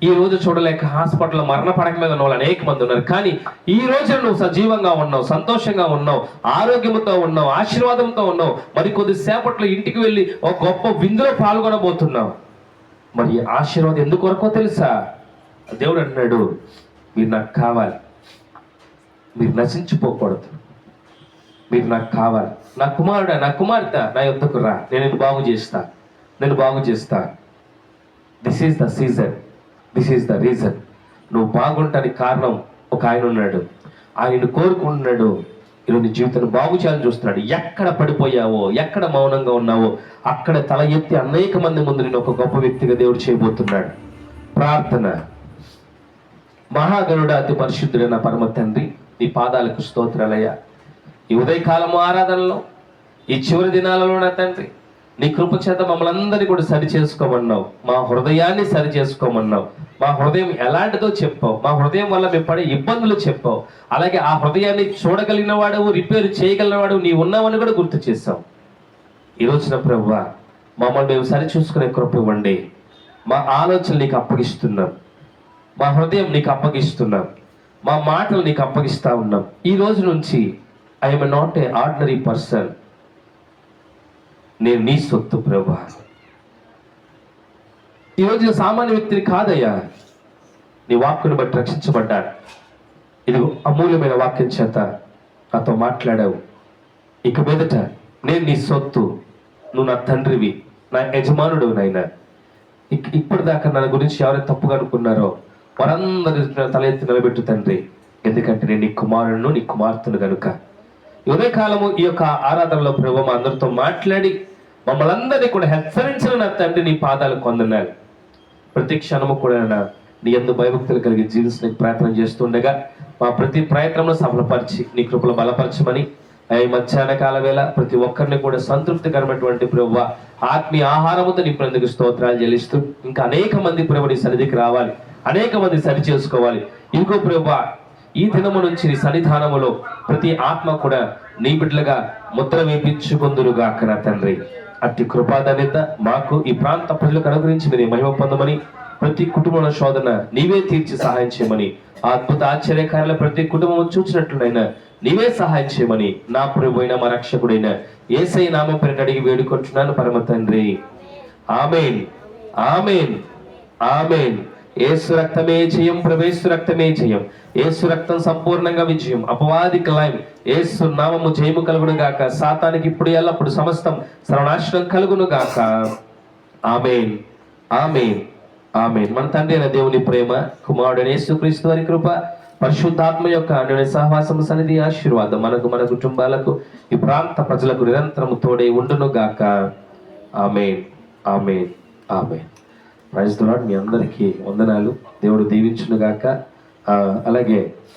ఈ రోజు చూడలేక హాస్పిటల్లో మరణ పడక మీద ఉన్న వాళ్ళు అనేక మంది ఉన్నారు. కానీ ఈ రోజు నువ్వు సజీవంగా ఉన్నావు, సంతోషంగా ఉన్నావు, ఆరోగ్యంతో ఉన్నావు, ఆశీర్వాదంతో ఉన్నావు. మరి కొద్దిసేపట్లో ఇంటికి వెళ్ళి ఒక గొప్ప విందులో పాల్గొనబోతున్నావు. మరి ఆశీర్వాదం ఎందుకు వరకో తెలుసా? దేవుడు అంటున్నాడు, మీరు నాకు కావాలి, మీరు నశించిపోకూడదు, మీరు నాకు కావాలి. నా కుమారుడా, నా కుమార్తె నా యొద్దకు రా, నేను బాగు చేస్తా, నేను బాగు చేస్తా. This is the season, this is the reason. నువ్వు బాగుంటానికి కారణం ఒక ఆయన ఉన్నాడు. ఆయనను కోరుకుంటున్నాడు. ఈరోజు నీ జీవితాన్ని బాగు చేయాలని చూస్తున్నాడు. ఎక్కడ పడిపోయావో, ఎక్కడ మౌనంగా ఉన్నావో అక్కడ తల ఎత్తి అనేక మంది ముందు నేను ఒక గొప్ప వ్యక్తిగా దేవుడు చేయబోతున్నాడు. ప్రార్థన. మహాగణుడ, అతి పరిశుద్ధుడైన పరమ తండ్రి, నీ పాదాలకు స్తోత్రాలయ్యా. ఈ ఉదయకాలము ఆరాధనలో, ఈ చివరి దినాలలో నా తండ్రి, నీ కృప చేత మమ్మల్ని అందరినీ కూడా సరి చేసుకోమన్నావు. మా హృదయాన్ని సరి చేసుకోమన్నావు. మా హృదయం ఎలాంటిదో చెప్పావు. మా హృదయం వల్ల మేము పడే ఇబ్బందులు చెప్పావు. అలాగే ఆ హృదయాన్ని చూడగలిగిన వాడు, రిపేర్ చేయగలిగిన వాడు నీ ఉన్నావని కూడా గుర్తు చేసావు. ఈ రోజున ప్రభువా, మమ్మల్ని మేము సరి చూసుకునే కృప ఇవ్వండి. మా ఆలోచనలు నీకు అప్పగిస్తున్నాం, మా హృదయం నీకు అప్పగిస్తున్నాం, మా మాటలు నీకు అప్పగిస్తా ఉన్నాం. ఈ రోజు నుంచి I'm not a ordinary person. నేను నీ సొత్తు ప్రభువా. ఈరోజు సామాన్య వ్యక్తిని కాదయ్యా, నీ వాక్కుని బట్టి రక్షించబడ్డాను. ఇది అమూల్యమైన వాక్యం చేత నాతో మాట్లాడావు. ఇక మీదట నేను నీ సొత్తు, నువ్వు నా తండ్రివి, నా యజమానుడు. నాయన ఇప్పటిదాకా నా గురించి ఎవరైతే తప్పుగా అనుకున్నారో వారందరి తల ఎత్తి నిలబెట్టు తండ్రి. ఎందుకంటే నేను నీ కుమారుడును నీ కుమార్తెను కనుక. ఈ ఉదయకాలము ఈ యొక్క ఆరాధనలో ప్రభు మా అందరితో మాట్లాడి మమ్మల్ని అందరినీ కూడా హెచ్చరించిన నా తండ్రి నీ పాదాలు కొందనాలు. ప్రతి క్షణము కూడా నీ యందు భయభక్తులు కలిగి జీవించడానికి ప్రయత్నం చేస్తుండగా మా ప్రతి ప్రయత్నంలో సఫలపరిచి నీ కృపలో బలపరచమని, ఈ మధ్యాహ్న కాల వేళ ప్రతి ఒక్కరిని కూడా సంతృప్తికరమైనటువంటి ప్రభువ ఆత్మీయ ఆహారముతో నింపినందుకు స్తోత్రాలు చెల్లిస్తూ, ఇంకా అనేక మంది ప్రభు నీ సన్నిధికి రావాలి, అనేక మంది సరి చేసుకోవాలి. ఇంకో ప్రభువ ఈ దినము నుంచి నీ సన్నిధానములో ప్రతి ఆత్మ కూడా నీ బిడ్డలుగా ముద్ర వేపించుకుందురుగాక నా తండ్రి. అట్టి కృపాధన్యత మాకు ఈ ప్రాంత ప్రజలకు అనుగ్రహించి మీరు మహిమ పొందమని, ప్రతి కుటుంబంలో శోధన నీవే తీర్చి సహాయం చేయమని, అద్భుత ఆశ్చర్యకార్యాలు ప్రతి కుటుంబం చూసినట్లునైనా నీవే సహాయం చేయమని నా ప్రభువైన మా రక్షకుడైన యేసయ్య నామం పేరిట అడిగి వేడుకుంటున్నాను పరమ తండ్రి. ఆమేన్, ఆమేన్, ఆమేన్. యేసు రక్తమే జయం, ప్రవేశు రక్తమే జయం. యేసు రక్తం సంపూర్ణంగా విజయం, అపవాదికి లయం. యేసు నామము జయము కలుగును గాక. సాతానికి ఇప్పుడు ఎల్లప్పుడు సమస్తం సర్వనాశనం కలుగును గాక. ఆమేన్, ఆమేన్, ఆమేన్. మన తండ్రి అయిన దేవుని ప్రేమ, కుమారుడైన యేసుక్రీస్తు వారి కృప, పరిశుద్ధాత్మ యొక్క అన్యోన్య సహవాసము, సన్నిధి, ఆశీర్వాదం మనకు, మన కుటుంబాలకు, ఈ ప్రాంత ప్రజలకు నిరంతరము తోడై ఉండును గాక. Amen, amen, amen. Praise the Lord. మీ అందరికీ వందనాలు. దేవుడు దీవించును గాక. అలాగే